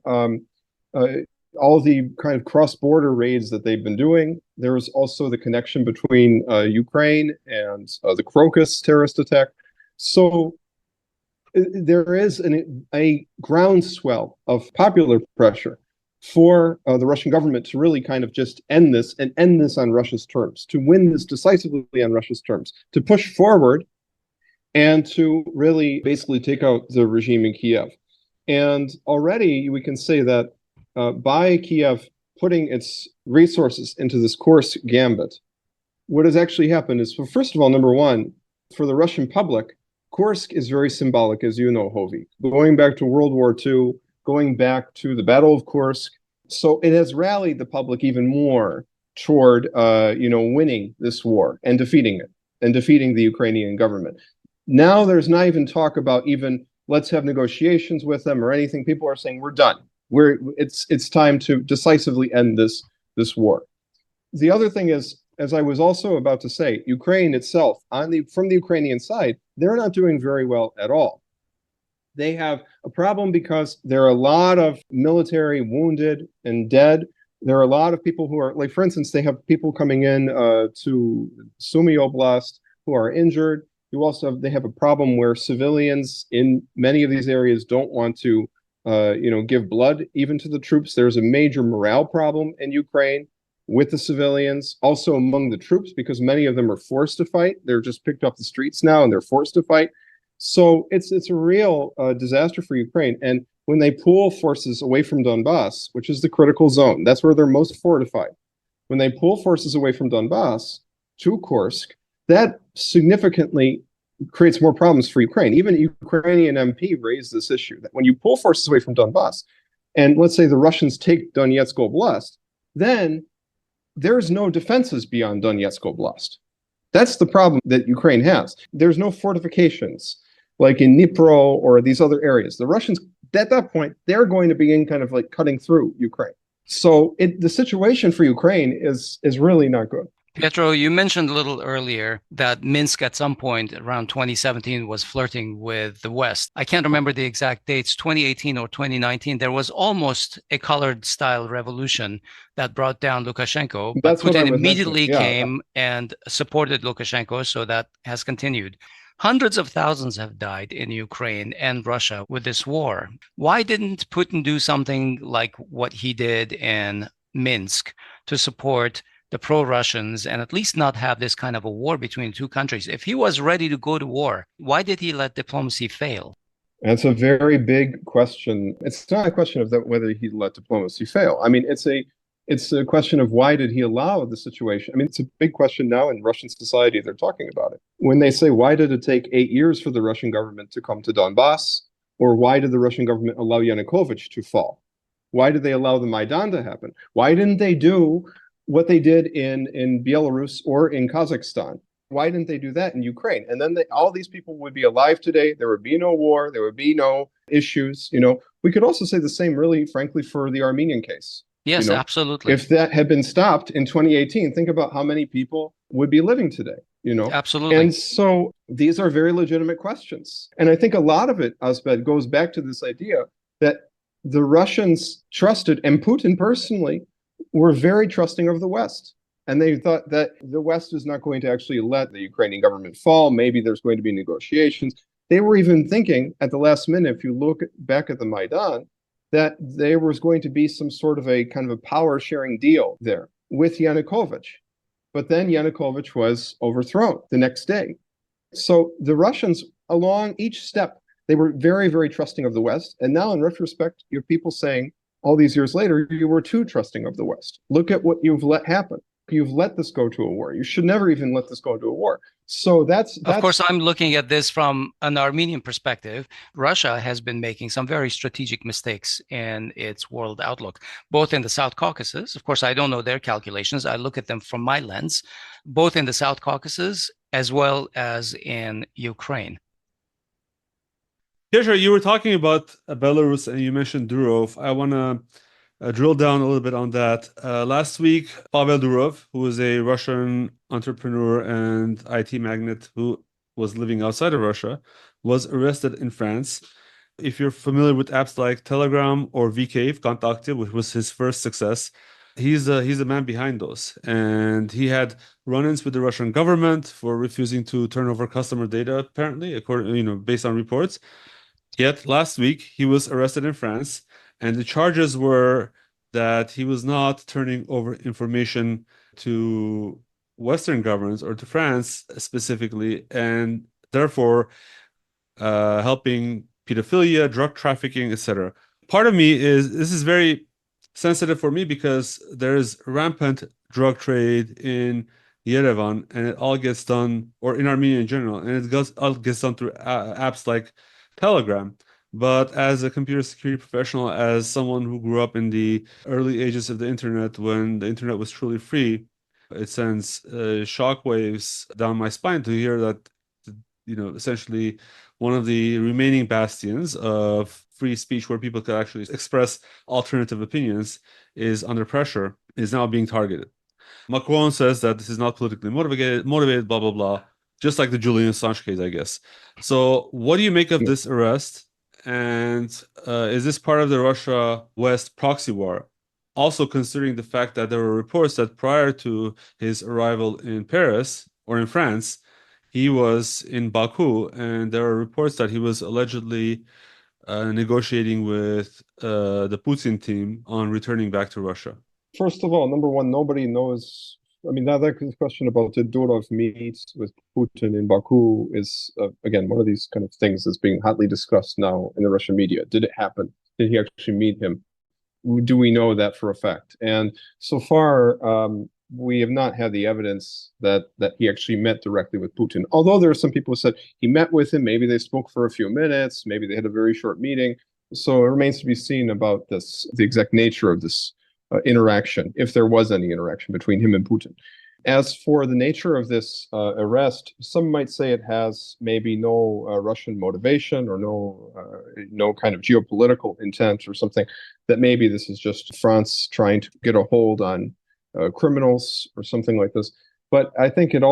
all the kind of cross-border raids that they've been doing. There is also the connection between Ukraine and the Crocus terrorist attack. So there is a groundswell of popular pressure for the Russian government to really kind of just end this on Russia's terms, to win this decisively on Russia's terms, to push forward and to really basically take out the regime in Kiev. And already we can say that by Kiev putting its resources into this Kursk Gambit, what has actually happened is, well, first of all, number one, for the Russian public, Kursk is very symbolic, as you know, Hovik, going back to World War II, going back to the Battle of Kursk. So it has rallied the public even more toward, winning this war and defeating it, and defeating the Ukrainian government. Now there's not even talk about let's have negotiations with them or anything. People are saying we're done. It's time to decisively end this war. The other thing is, as I was also about to say, Ukraine itself, from the Ukrainian side, they're not doing very well at all. They have a problem because there are a lot of military wounded and dead. There are a lot of people who are, like, for instance, they have people coming in to Sumy Oblast who are injured. They have a problem where civilians in many of these areas don't want to give blood even to the troops. There's a major morale problem in Ukraine with the civilians, also among the troops, because many of them are forced to fight. They're just picked off the streets now and they're forced to fight. So it's a real disaster for Ukraine. And when they pull forces away from Donbass, which is the critical zone, that's where they're most fortified. When they pull forces away from Donbass to Kursk, that significantly creates more problems for Ukraine. Even Ukrainian MP raised this issue, that when you pull forces away from Donbass, and let's say the Russians take Donetsk Oblast, then there's no defenses beyond Donetsk Oblast. That's the problem that Ukraine has. There's no fortifications like in Dnipro or these other areas. The Russians, at that point, they're going to begin kind of like cutting through Ukraine. So the situation for Ukraine is really not good. Pietro, you mentioned a little earlier that Minsk at some point around 2017 was flirting with the West. I can't remember the exact dates, 2018 or 2019. There was almost a colored style revolution that brought down Lukashenko, but That's what I Putin was immediately mentioning. Yeah. came and supported Lukashenko, so that has continued. Hundreds of thousands have died in Ukraine and Russia with this war. Why didn't Putin do something like what he did in Minsk to support the pro-Russians and at least not have this kind of a war between two countries? If he was ready to go to war, why did he let diplomacy fail? That's a very big question. It's not a question of whether he let diplomacy fail. I mean, it's a question of why did he allow the situation. I mean, it's a big question now in Russian society. They're talking about it. When they say, why did it take 8 years for the Russian government to come to Donbass? Or why did the Russian government allow Yanukovych to fall? Why did they allow the Maidan to happen? Why didn't they do what they did in Belarus or in Kazakhstan? Why didn't they do that in Ukraine? And then all these people would be alive today. There would be no war. There would be no issues. We could also say the same, really, frankly, for the Armenian case. Yes, absolutely. If that had been stopped in 2018, think about how many people would be living today. Absolutely. And so these are very legitimate questions. And I think a lot of it, Asbed, goes back to this idea that the Russians trusted, and Putin personally, were very trusting of the West. And they thought that the West is not going to actually let the Ukrainian government fall. Maybe there's going to be negotiations. They were even thinking at the last minute, if you look back at the Maidan, that there was going to be some sort of a kind of a power sharing deal there with Yanukovych. But then Yanukovych was overthrown the next day. So the Russians, along each step, they were very, very trusting of the West. And now in retrospect, you have people saying, all these years later, you were too trusting of the West. Look at what you've let happen. You've let this go to a war. You should never even let this go to a war. So that's of course, I'm looking at this from an Armenian perspective. Russia has been making some very strategic mistakes in its world outlook, both in the South Caucasus. Of course, I don't know their calculations. I look at them from my lens, both in the South Caucasus as well as in Ukraine. Pietro, you were talking about Belarus and you mentioned Durov. I want to drill down a little bit on that. Last week, Pavel Durov, who is a Russian entrepreneur and IT magnate who was living outside of Russia, was arrested in France. If you're familiar with apps like Telegram or VK, Vkontakte, which was his first success, he's the man behind those. And he had run-ins with the Russian government for refusing to turn over customer data, apparently, according, based on reports. Yet last week, he was arrested in France, and the charges were that he was not turning over information to Western governments or to France specifically, and therefore helping pedophilia, drug trafficking, etc. Part of me this is very sensitive for me because there is rampant drug trade in Yerevan, and it all gets done, or in Armenia in general, and all gets done through apps like Telegram. But as a computer security professional, as someone who grew up in the early ages of the internet when the internet was truly free, it sends shockwaves down my spine to hear that, essentially one of the remaining bastions of free speech where people could actually express alternative opinions is under pressure, is now being targeted. Macron says that this is not politically motivated, blah, blah, blah, just like the Julian Assange case, I guess. So what do you make of this arrest? And is this part of the Russia-West proxy war? Also considering the fact that there were reports that prior to his arrival in Paris or in France, he was in Baku, and there are reports that he was allegedly negotiating with the Putin team on returning back to Russia. First of all, number one, nobody knows. I mean, that question about did Durov meet with Putin in Baku is, again, one of these kind of things that's being hotly discussed now in the Russian media. Did it happen? Did he actually meet him? Do we know that for a fact? And so far, we have not had the evidence that he actually met directly with Putin. Although there are some people who said he met with him, maybe they spoke for a few minutes, maybe they had a very short meeting. So it remains to be seen about the exact nature of this interaction, if there was any interaction between him and Putin. As for the nature of this arrest, some might say it has maybe no Russian motivation or no kind of geopolitical intent or something, that maybe this is just France trying to get a hold on criminals or something like this. But I think it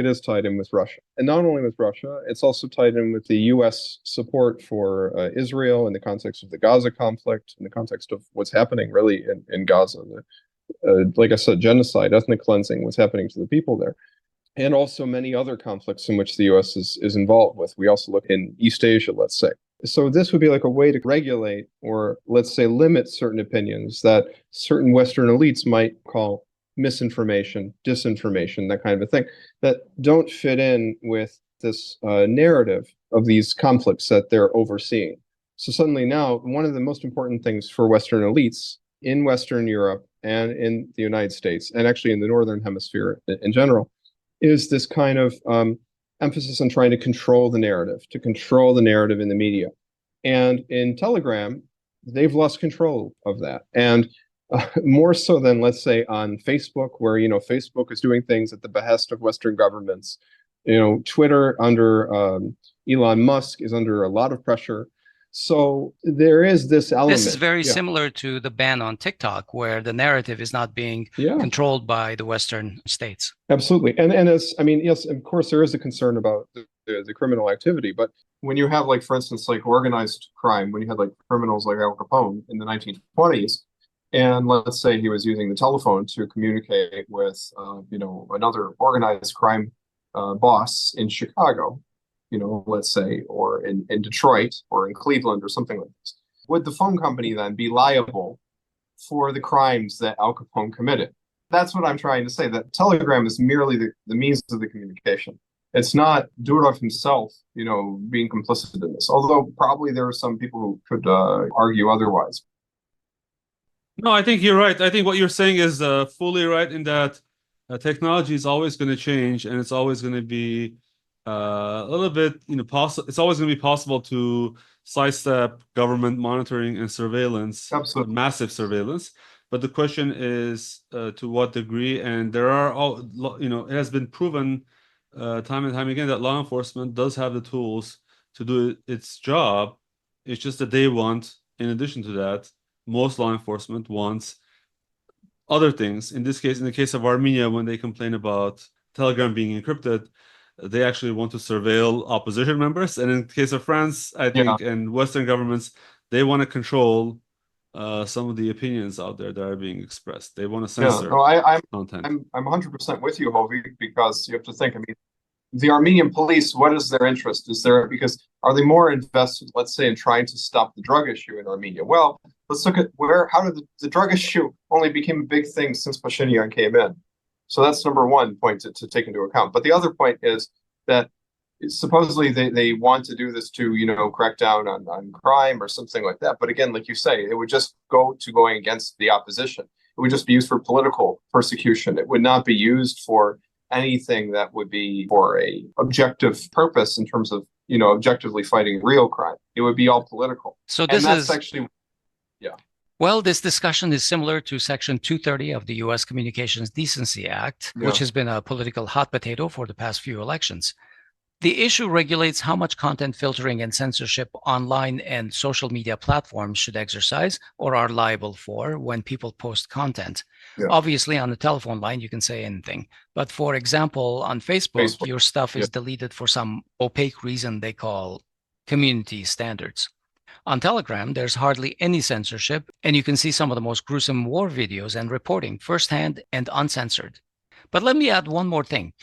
is tied in with Russia. And not only with Russia, it's also tied in with the US support for Israel in the context of the Gaza conflict, in the context of what's happening really in Gaza. Like I said, genocide, ethnic cleansing, what's happening to the people there. And also many other conflicts in which the US is involved with. We also look in East Asia, let's say. So this would be like a way to regulate or, let's say, limit certain opinions that certain Western elites might call misinformation, disinformation, that kind of a thing, that don't fit in with this narrative of these conflicts that they're overseeing. So suddenly now, one of the most important things for Western elites in Western Europe and in the United States, and actually in the Northern Hemisphere in general, is this kind of emphasis on trying to control the narrative in the media. And in Telegram, they've lost control of that. And more so than, let's say, on Facebook, where, Facebook is doing things at the behest of Western governments. Twitter under Elon Musk is under a lot of pressure. So there is this element. This is very similar to the ban on TikTok, where the narrative is not being controlled by the Western states. Absolutely. And yes, of course, there is a concern about the criminal activity. But when you have, like, for instance, like organized crime, when you had like criminals like Al Capone in the 1920s, and let's say he was using the telephone to communicate with, another organized crime boss in Chicago, let's say, or in Detroit or in Cleveland or something like this. Would the phone company then be liable for the crimes that Al Capone committed? That's what I'm trying to say, that Telegram is merely the means of the communication. It's not Durov himself, being complicit in this, although probably there are some people who could argue otherwise. No, I think you're right. I think what you're saying is fully right in that technology is always going to change, and it's always going to be a little bit, it's always going to be possible to sidestep government monitoring and surveillance, massive surveillance. But the question is to what degree, and there are it has been proven time and time again that law enforcement does have the tools to do its job. It's just that they want, in addition to that, most law enforcement wants other things. In this case, in the case of Armenia, when they complain about Telegram being encrypted, they actually want to surveil opposition members. And in the case of France, I think, and Western governments, they want to control some of the opinions out there that are being expressed. They want to censor content. I'm 100% with you, Hovik, because you have to think, the Armenian police, what is their interest? Are they more invested, let's say, in trying to stop the drug issue in Armenia? Well, let's look at how did the drug issue only became a big thing since Pashinyan came in. So that's number one point to take into account. But the other point is that supposedly they want to do this to, crack down on crime or something like that. But again, like you say, it would just going against the opposition. It would just be used for political persecution. It would not be used for anything that would be for a objective purpose in terms of, objectively fighting real crime. It would be all political. So Well, this discussion is similar to Section 230 of the U.S. Communications Decency Act, which has been a political hot potato for the past few elections. The issue regulates how much content filtering and censorship online and social media platforms should exercise or are liable for when people post content. Obviously, on the telephone line, you can say anything. But for example, on Facebook, your stuff is deleted for some opaque reason they call community standards. On Telegram, there's hardly any censorship, and you can see some of the most gruesome war videos and reporting firsthand and uncensored. But let me add one more thing.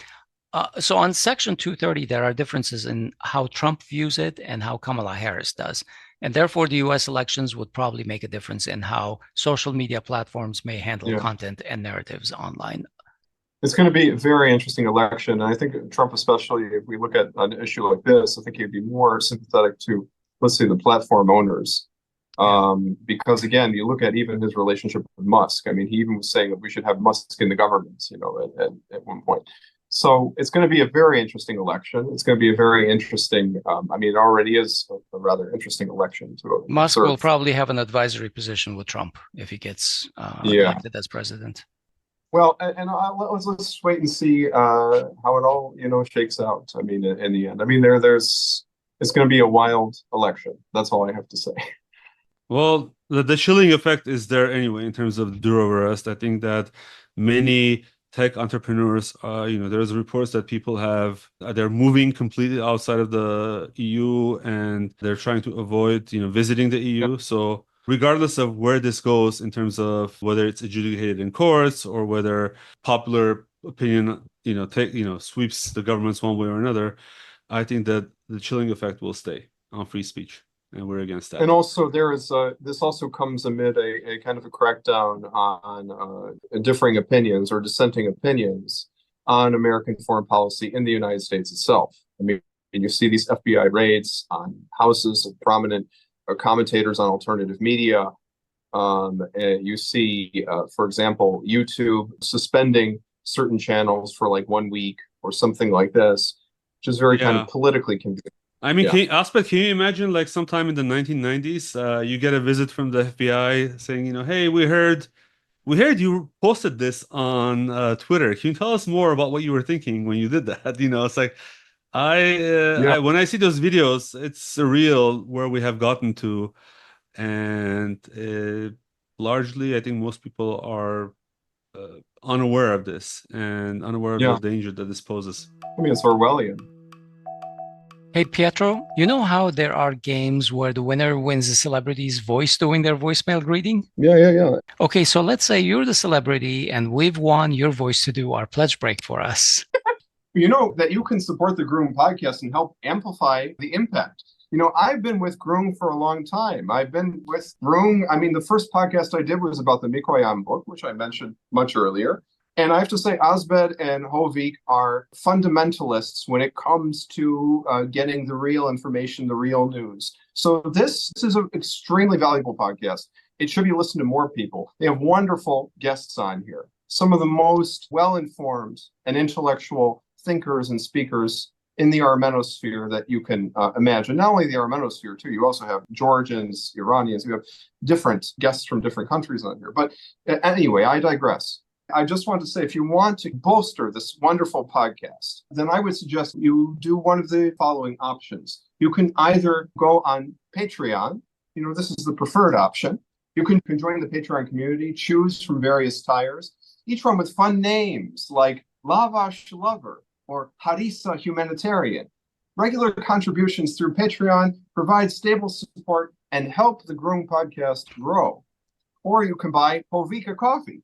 So on Section 230, there are differences in how Trump views it and how Kamala Harris does. And therefore, the U.S. elections would probably make a difference in how social media platforms may handle content and narratives online. It's going to be a very interesting election. And I think Trump, especially if we look at an issue like this, I think he'd be more sympathetic to, let's say, the platform owners. Because again, you look at even his relationship with Musk. He even was saying that we should have Musk in the government, at one point. So it's going to be a very interesting election. It's going to be a very interesting, it already is a rather interesting election. Musk will probably have an advisory position with Trump if he gets elected as president. Well, and let's wait and see how it all shakes out. I mean, in the end, I mean, it's going to be a wild election. That's all I have to say. Well, the chilling effect is there anyway in terms of the Durov arrest. I think that many tech entrepreneurs, there's reports that people they're moving completely outside of the EU and they're trying to avoid, visiting the EU. Yep. So regardless of where this goes in terms of whether it's adjudicated in courts or whether popular opinion, sweeps the governments one way or another, I think that the chilling effect will stay on free speech. And we're against that. And also, this also comes amid a kind of a crackdown on differing opinions or dissenting opinions on American foreign policy in the United States itself. I mean, you see these FBI raids on houses of prominent commentators on alternative media. You see, for example, YouTube suspending certain channels for like 1 week or something like this, which is very kind of politically convenient. I mean, Asbed, can you imagine like sometime in the 1990s, you get a visit from the FBI saying, hey, we heard you posted this on Twitter. Can you tell us more about what you were thinking when you did that? It's like, when I see those videos, it's surreal where we have gotten to. And largely, I think most people are unaware of this and unaware of the danger that this poses. I mean, it's Orwellian. Hey, Pietro, you know how there are games where the winner wins the celebrity's voice to win their voicemail greeting? Yeah. Okay, so let's say you're the celebrity and we've won your voice to do our pledge break for us. You know that you can support the Groong podcast and help amplify the impact. I've been with Groong for a long time. I've been with Groong. I mean, the first podcast I did was about the Mikoyan book, which I mentioned much earlier. And I have to say, Asbed and Hovik are fundamentalists when it comes to getting the real information, the real news. So this is an extremely valuable podcast. It should be listened to more people. They have wonderful guests on here. Some of the most well-informed and intellectual thinkers and speakers in the Armenosphere that you can imagine. Not only the Armenosphere, too. You also have Georgians, Iranians. You have different guests from different countries on here. But anyway, I digress. I just want to say, if you want to bolster this wonderful podcast, then I would suggest you do one of the following options. You can either go on Patreon. This is the preferred option. You can join the Patreon community, choose from various tiers, each one with fun names like Lavash Lover or Harissa Humanitarian. Regular contributions through Patreon provide stable support and help the Groong podcast grow. Or you can buy Hovik a coffee.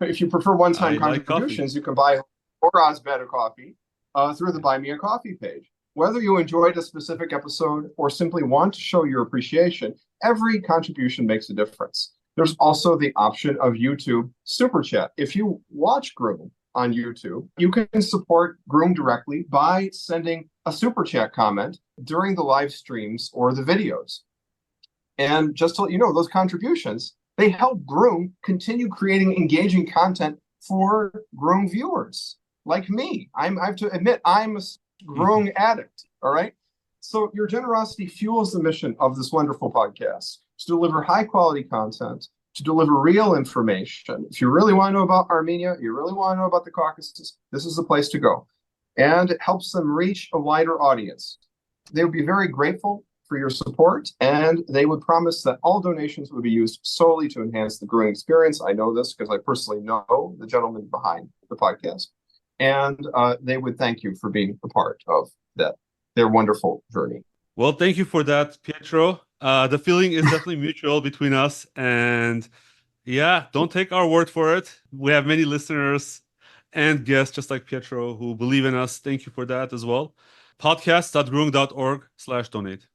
If you prefer one-time contributions, you can buy or Asbed a coffee through the Buy Me a Coffee page. Whether you enjoyed a specific episode or simply want to show your appreciation, every contribution makes a difference. There's also the option of YouTube Super Chat. If you watch Groong on YouTube, you can support Groong directly by sending a Super Chat comment during the live streams or the videos. And just to let you know, those contributions, they help Groong continue creating engaging content for Groong viewers like me. I have to admit, I'm a Groong addict, all right? So your generosity fuels the mission of this wonderful podcast to deliver high-quality content, to deliver real information. If you really want to know about Armenia, you really want to know about the Caucasus, this is the place to go. And it helps them reach a wider audience. They would be very grateful for your support, and they would promise that all donations would be used solely to enhance the Groong experience. I know this because I personally know the gentleman behind the podcast, and they would thank you for being a part of their wonderful journey. Well, thank you for that, Pietro. The feeling is definitely mutual between us, and don't take our word for it. We have many listeners and guests just like Pietro who believe in us. Thank you for that as well. podcast.groong.org/donate.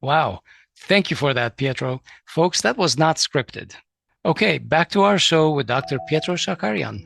Wow. Thank you for that, Pietro. Folks, that was not scripted. Okay, back to our show with Dr. Pietro Shakarian.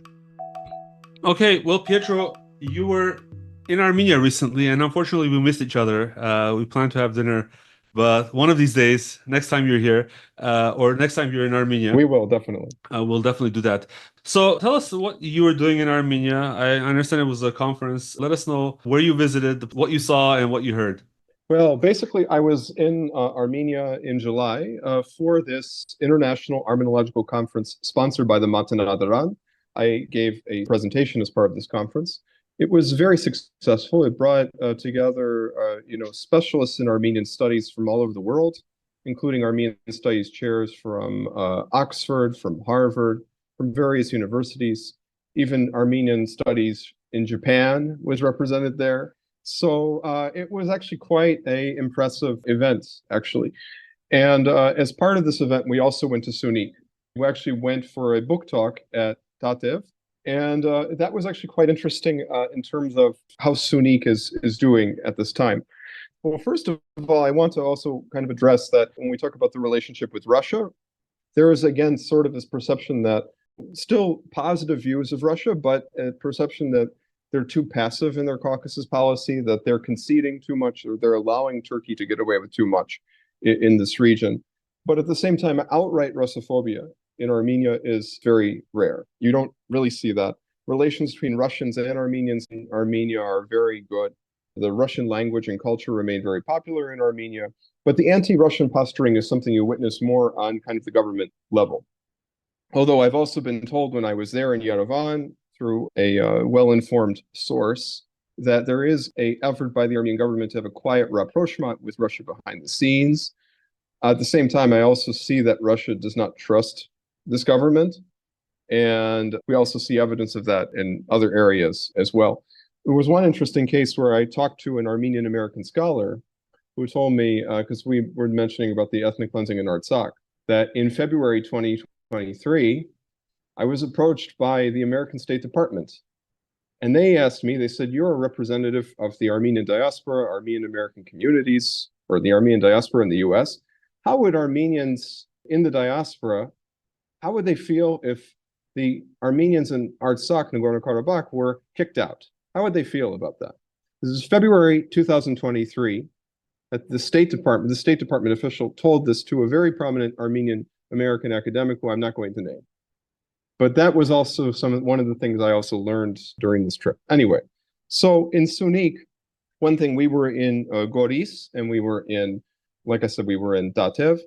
Okay, well, Pietro, you were in Armenia recently, and unfortunately we missed each other. We planned to have dinner, but one of these days, next time you're here, or next time you're in Armenia. We will, definitely. We'll definitely do that. So tell us what you were doing in Armenia. I understand it was a conference. Let us know where you visited, what you saw, and what you heard. Well, basically, I was in Armenia in July for this international Armenological conference sponsored by the Matan Adaran. I gave a presentation as part of this conference. It was very successful. It brought together, specialists in Armenian studies from all over the world, including Armenian studies chairs from Oxford, from Harvard, from various universities. Even Armenian studies in Japan was represented there. So it was actually quite an impressive event, actually. And as part of this event, we also went to Syunik. We actually went for a book talk at Datev. And that was actually quite interesting in terms of how Syunik is doing at this time. Well, first of all, I want to also kind of address that when we talk about the relationship with Russia, there is, again, sort of this perception that still positive views of Russia, but a perception that they're too passive in their Caucasus policy, that they're conceding too much, or they're allowing Turkey to get away with too much in this region. But at the same time, outright Russophobia in Armenia is very rare. You don't really see that. Relations between Russians and Armenians in Armenia are very good. The Russian language and culture remain very popular in Armenia. But the anti-Russian posturing is something you witness more on kind of the government level. Although I've also been told when I was there in Yerevan, through a well-informed source, that there is an effort by the Armenian government to have a quiet rapprochement with Russia behind the scenes. At the same time, I also see that Russia does not trust this government. And we also see evidence of that in other areas as well. There was one interesting case where I talked to an Armenian-American scholar who told me, because we were mentioning about the ethnic cleansing in Artsakh, that in February 2023, I was approached by the American State Department. And they asked me, they said, you're a representative of the Armenian diaspora, Armenian American communities, or the Armenian diaspora in the US. How would Armenians in the diaspora, how would they feel if the Armenians in Artsakh, Nagorno Karabakh, were kicked out? How would they feel about that? This is February 2023. At the State Department official told this to a very prominent Armenian American academic who I'm not going to name. But that was also one of the things I also learned during this trip. Anyway, so in Syunik, one thing, we were in Goris, and we were in, like I said, we were in Datev.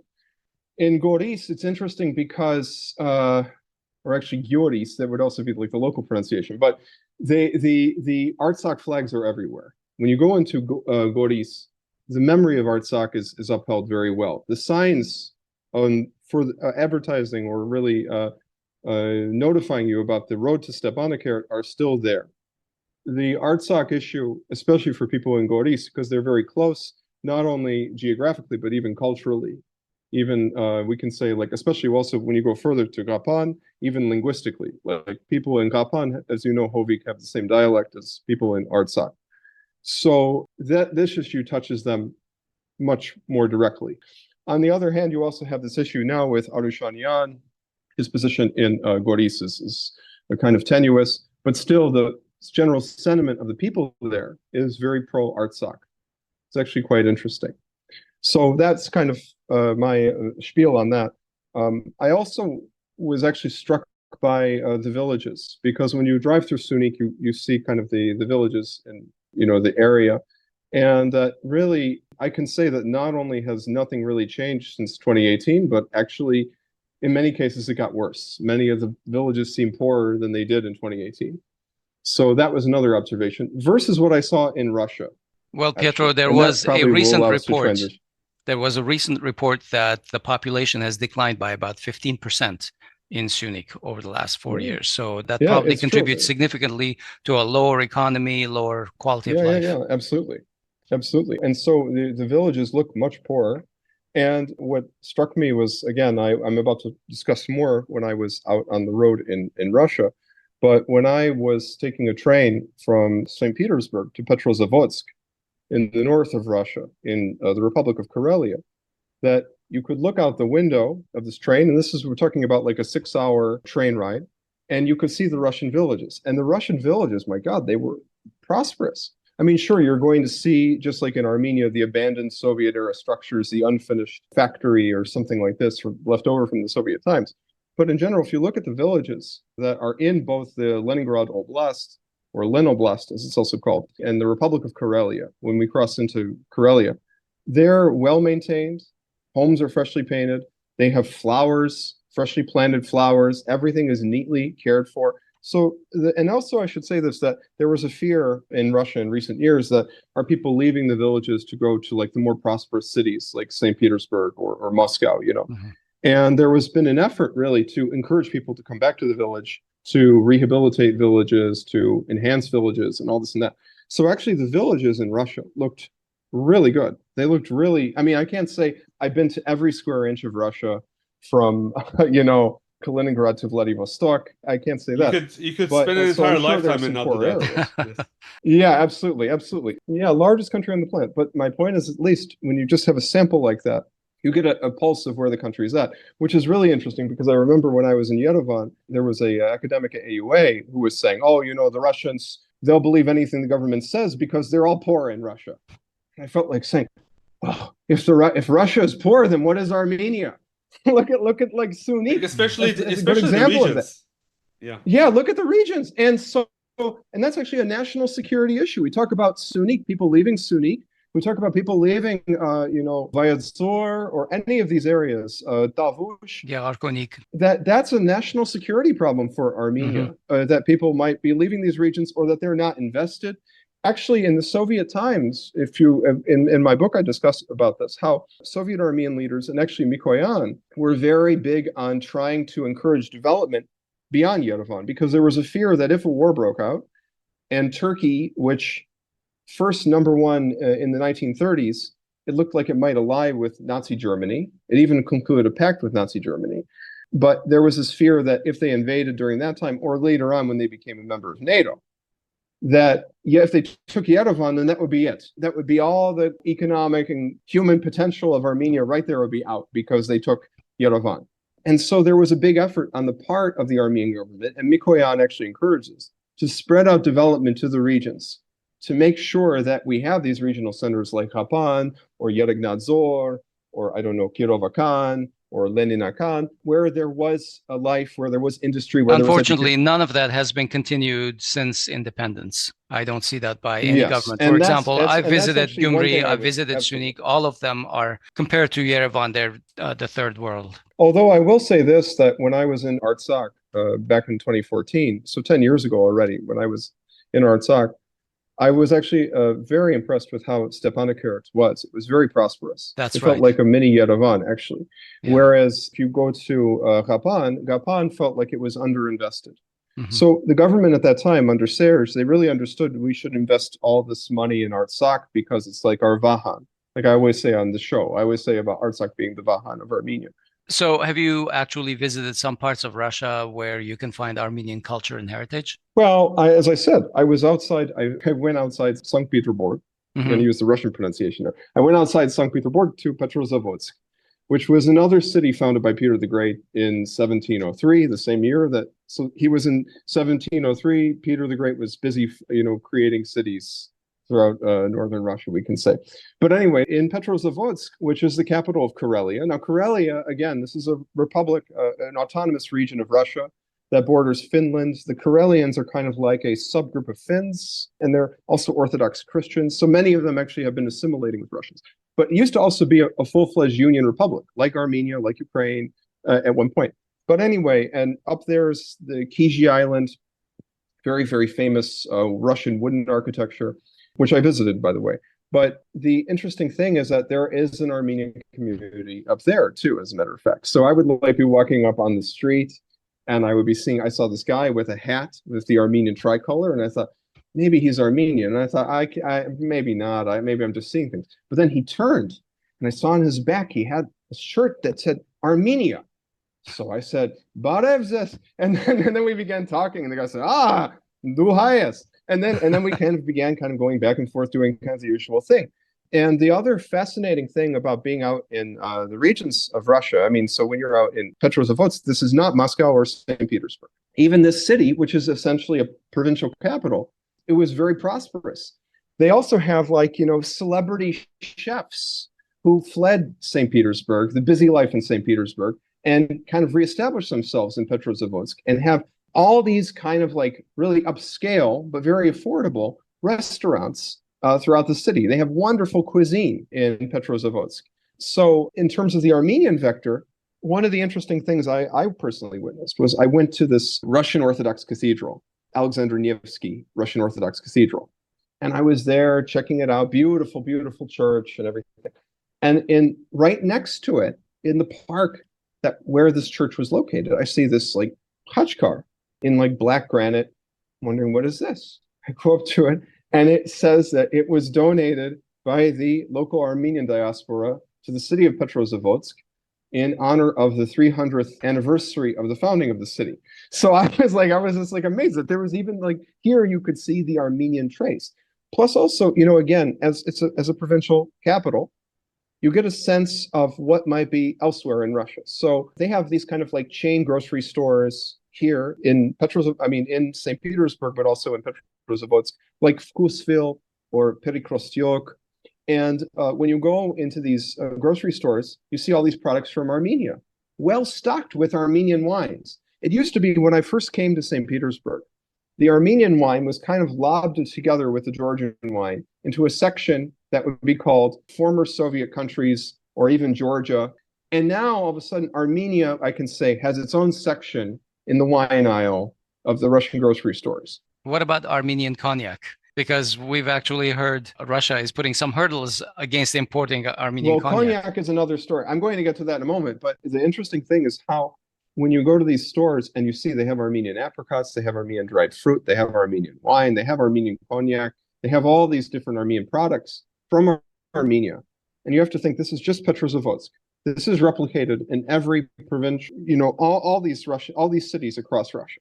In Goris, it's interesting because, or actually Gyoris, that would also be like the local pronunciation, but the Artsakh flags are everywhere. When you go into Goris, the memory of Artsakh is upheld very well. The signs for advertising or really notifying you about the road to Stepanakert are still there. The Artsakh issue, especially for people in Goris, because they're very close, not only geographically, but even culturally. Even we can say, like, especially also when you go further to Gapan, even linguistically. Like people in Gapan, as you know, Hovik, have the same dialect as people in Artsakh. So this issue touches them much more directly. On the other hand, you also have this issue now with Arushanian. His position in Goris is a kind of tenuous, but still the general sentiment of the people there is very pro-Artsakh. It's actually quite interesting. So that's kind of my spiel on that. I also was actually struck by the villages, because when you drive through Syunik, you see kind of the villages and the area. And really, I can say that not only has nothing really changed since 2018, but actually, in many cases, it got worse. Many of the villages seem poorer than they did in 2018. So that was another observation versus what I saw in Russia. Well, Pietro, there was a recent report. There was a recent report that the population has declined by about 15% in Syunik over the last 4 years. So that probably contributes significantly to a lower economy, lower quality of life. Yeah, absolutely. Absolutely. And so the villages look much poorer. And what struck me was, again, I'm about to discuss more when I was out on the road in Russia, but when I was taking a train from St. Petersburg to Petrozavodsk in the north of Russia, in the Republic of Karelia, that you could look out the window of this train, and we're talking about like a 6-hour train ride, and you could see the Russian villages. And the Russian villages, my God, they were prosperous. I mean, sure, you're going to see, just like in Armenia, the abandoned Soviet-era structures, the unfinished factory or something like this left over from the Soviet times. But in general, if you look at the villages that are in both the Leningrad Oblast, or Len Oblast, as it's also called, and the Republic of Karelia, when we cross into Karelia, They're well maintained. Homes are freshly painted. They have flowers, freshly planted flowers. Everything is neatly cared for. So, and also I should say this, that there was a fear in Russia in recent years that are people leaving the villages to go to like the more prosperous cities like St. Petersburg or Moscow, you know. Mm-hmm. And there has been an effort really to encourage people to come back to the village, to rehabilitate villages, to enhance villages and all this and that. So actually the villages in Russia looked really good. They looked really, I mean, I can't say I've been to every square inch of Russia from, you know, Kaliningrad to Vladivostok. I can't say that. You could spend an entire lifetime and not do that. Yes. Yeah, absolutely. Absolutely. Yeah, largest country on the planet. But my point is, at least when you just have a sample like that, you get a pulse of where the country is at, which is really interesting because I remember when I was in Yerevan, there was a academic at AUA who was saying, oh, you know, the Russians, they'll believe anything the government says because they're all poor in Russia. And I felt like saying, oh, if Russia is poor, then what is Armenia? look at like Syunik, especially a good example of that. Yeah, look at the regions. And that's actually a national security issue. We talk about Syunik, people leaving Syunik. We talk about people leaving, you know, Vyazor or any of these areas, Tavush. Yeah, Arkonik. That's a national security problem for Armenia, that people might be leaving these regions or that they're not invested. Actually, in the Soviet times, if you in my book, I discuss about this, how Soviet Armenian leaders and actually Mikoyan were very big on trying to encourage development beyond Yerevan, because there was a fear that if a war broke out and Turkey, which first number one in the 1930s, it looked like it might ally with Nazi Germany. It even concluded a pact with Nazi Germany. But there was this fear that if they invaded during that time or later on when they became a member of NATO, that if they took Yerevan, then that would be it. That would be all the economic and human potential of Armenia right there would be out because they took Yerevan. And so there was a big effort on the part of the Armenian government, and Mikoyan actually encourages, to spread out development to the regions, to make sure that we have these regional centers like Khapan or Yeregnadzor or, I don't know, Kirovakan or Leninakan, where there was a life, where there was industry. Where unfortunately, none of that has been continued since independence. I don't see that by any government. For example, I visited Gyumri, I visited Syunik. All of them are, compared to Yerevan, they're the third world. Although I will say this, that when I was in Artsakh back in 2014, so 10 years ago already, when I was in Artsakh, I was actually very impressed with how Stepanakert was. It was very prosperous. It felt like a mini Yerevan, actually. Yeah. Whereas if you go to Khapan felt like it was underinvested. So the government at that time, under Serge, they really understood we should invest all this money in Artsakh because it's like our Vahan. Like I always say on the show, I always say about Artsakh being the Vahan of Armenia. So have you actually visited some parts of Russia where you can find Armenian culture and heritage? Well, as I said, I was outside. I went outside St. Petersburg. I'm going to use the Russian pronunciation there. I went outside St. Petersburg to Petrozavodsk, which was another city founded by Peter the Great in 1703, the same year that. So he was in 1703. Peter the Great was busy, you know, creating cities throughout northern Russia, we can say. But anyway, in Petrozavodsk, which is the capital of Karelia. Now, Karelia, again, this is a republic, an autonomous region of Russia that borders Finland. The Karelians are kind of like a subgroup of Finns, and they're also Orthodox Christians. So many of them actually have been assimilating with Russians. But it used to also be a full-fledged union republic, like Armenia, like Ukraine at one point. But anyway, and up there's the Kizhi Island, very, very famous Russian wooden architecture, which I visited, by the way. But the interesting thing is that there is an Armenian community up there, too, as a matter of fact. So I would like be walking up on the street, and I would be seeing, I saw this guy with a hat with the Armenian tricolor, and I thought, maybe he's Armenian. And I thought, I maybe not, maybe I'm just seeing things. But then he turned, and I saw on his back, he had a shirt that said Armenia. So I said, Barevzes. And then we began talking, and the guy said, Duhayas. And then we kind of began going back and forth doing kind of the usual thing. And the other fascinating thing about being out in the regions of Russia, I mean, so when you're out in Petrozavodsk, this is not Moscow or St. Petersburg. Even this city, which is essentially a provincial capital, it was very prosperous. They also have celebrity chefs who fled St. Petersburg, the busy life in St. Petersburg, and kind of reestablished themselves in Petrozavodsk and have all these kind of really upscale but very affordable restaurants throughout the city. They have wonderful cuisine in Petrozavodsk. So in terms of the Armenian vector, one of the interesting things I personally witnessed was I went to this Russian Orthodox cathedral, Alexander Nevsky Russian Orthodox Cathedral. And I was there checking it out. Beautiful, beautiful church and everything. And right next to it, in the park where this church was located, I see this like khachkar in like black granite. I'm wondering, what is this? I go up to it, and it says that it was donated by the local Armenian diaspora to the city of Petrozavodsk in honor of the 300th anniversary of the founding of the city. So I was just like amazed that there was even like here you could see the Armenian trace. Plus also, again, as a provincial capital, you get a sense of what might be elsewhere in Russia. So they have these kind of like chain grocery stores here in in St. Petersburg, but also in Petrozavodsk, like Vkusville or Perikrostyok. And when you go into these grocery stores, you see all these products from Armenia, well stocked with Armenian wines. It used to be when I first came to St. Petersburg, the Armenian wine was kind of lobbed together with the Georgian wine into a section that would be called former Soviet countries or even Georgia. And now all of a sudden, Armenia, I can say, has its own section in the wine aisle of the Russian grocery stores. What about Armenian cognac? Because we've actually heard Russia is putting some hurdles against importing Armenian cognac. Well, cognac is another story. I'm going to get to that in a moment. But the interesting thing is how when you go to these stores and you see they have Armenian apricots, they have Armenian dried fruit, they have Armenian wine, they have Armenian cognac, they have all these different Armenian products from Armenia. And you have to think this is just Petrozavodsk. This is replicated in every province, all these cities across Russia.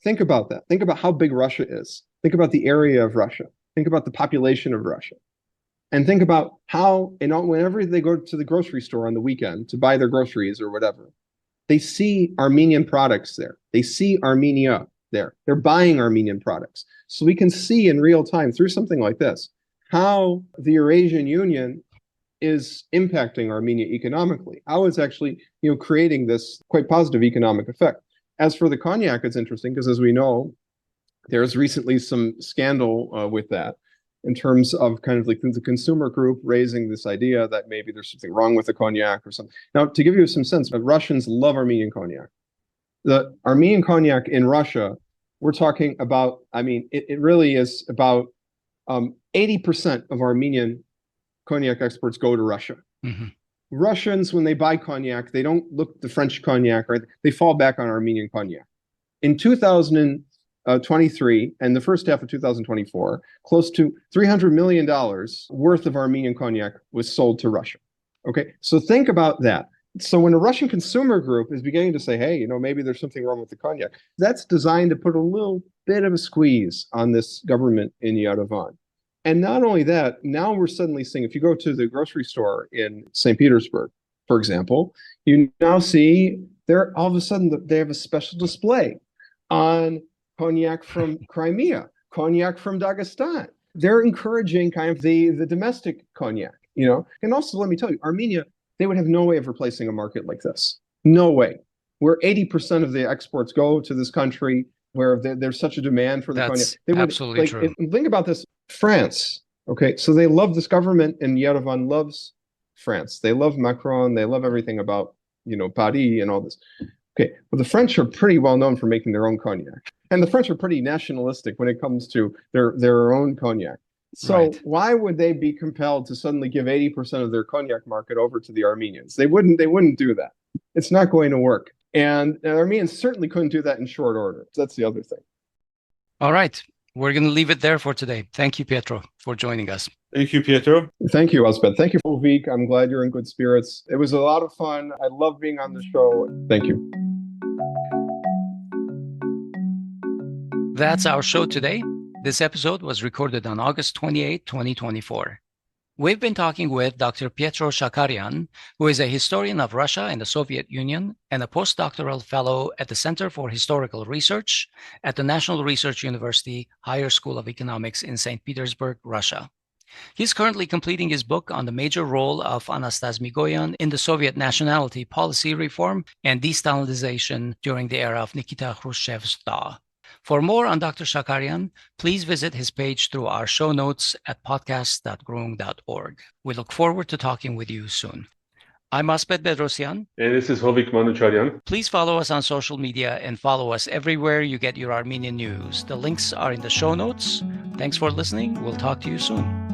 Think about that. Think about how big Russia is. Think about the area of Russia. Think about the population of Russia. And think about how, whenever they go to the grocery store on the weekend to buy their groceries or whatever, they see Armenian products there. They see Armenia there. They're buying Armenian products. So we can see in real time through something like this, how the Eurasian Union is impacting Armenia economically, how it's actually, creating this quite positive economic effect. As for the cognac, it's interesting because, as we know, there's recently some scandal with that in terms of kind of like the consumer group raising this idea that maybe there's something wrong with the cognac or something. Now, to give you some sense, Russians love Armenian cognac. The Armenian cognac in Russia, we're talking about, it really is about 80% of Armenian cognac exports go to Russia. Mm-hmm. Russians, when they buy cognac, they don't look the French cognac, or they fall back on Armenian cognac. In 2023 and the first half of 2024, close to $300 million worth of Armenian cognac was sold to Russia. Okay, so think about that. So when a Russian consumer group is beginning to say, hey, maybe there's something wrong with the cognac, that's designed to put a little bit of a squeeze on this government in Yerevan. And not only that, now we're suddenly seeing, if you go to the grocery store in St. Petersburg, for example, you now see all of a sudden they have a special display on cognac from Crimea, cognac from Dagestan. They're encouraging kind of the domestic cognac, And also, let me tell you, Armenia, they would have no way of replacing a market like this. No way. Where 80% of the exports go to this country, where there's such a demand for the cognac. That's absolutely true. Think about this. France, okay, so they love this government, and Yerevan loves France. They love Macron. They love everything about, Paris and all this. Okay, well, the French are pretty well known for making their own cognac. And the French are pretty nationalistic when it comes to their own cognac. So Why would they be compelled to suddenly give 80% of their cognac market over to the Armenians? They wouldn't do that. It's not going to work. And the Armenians certainly couldn't do that in short order. That's the other thing. All right. We're going to leave it there for today. Thank you, Pietro, for joining us. Thank you, Pietro. Thank you, Asbed. Thank you, Hovik. I'm glad you're in good spirits. It was a lot of fun. I love being on the show. Thank you. That's our show today. This episode was recorded on August 28, 2024. We've been talking with Dr. Pietro Shakarian, who is a historian of Russia and the Soviet Union and a postdoctoral fellow at the Center for Historical Research at the National Research University Higher School of Economics in St. Petersburg, Russia. He's currently completing his book on the major role of Anastas Mikoyan in the Soviet nationality policy reform and de-Stalinization during the era of Nikita Khrushchev's thaw. For more on Dr. Shakarian, please visit his page through our show notes at podcast.groong.org. We look forward to talking with you soon. I'm Asbed Bedrossian. And this is Hovik Manucharyan. Please follow us on social media and follow us everywhere you get your Armenian news. The links are in the show notes. Thanks for listening. We'll talk to you soon.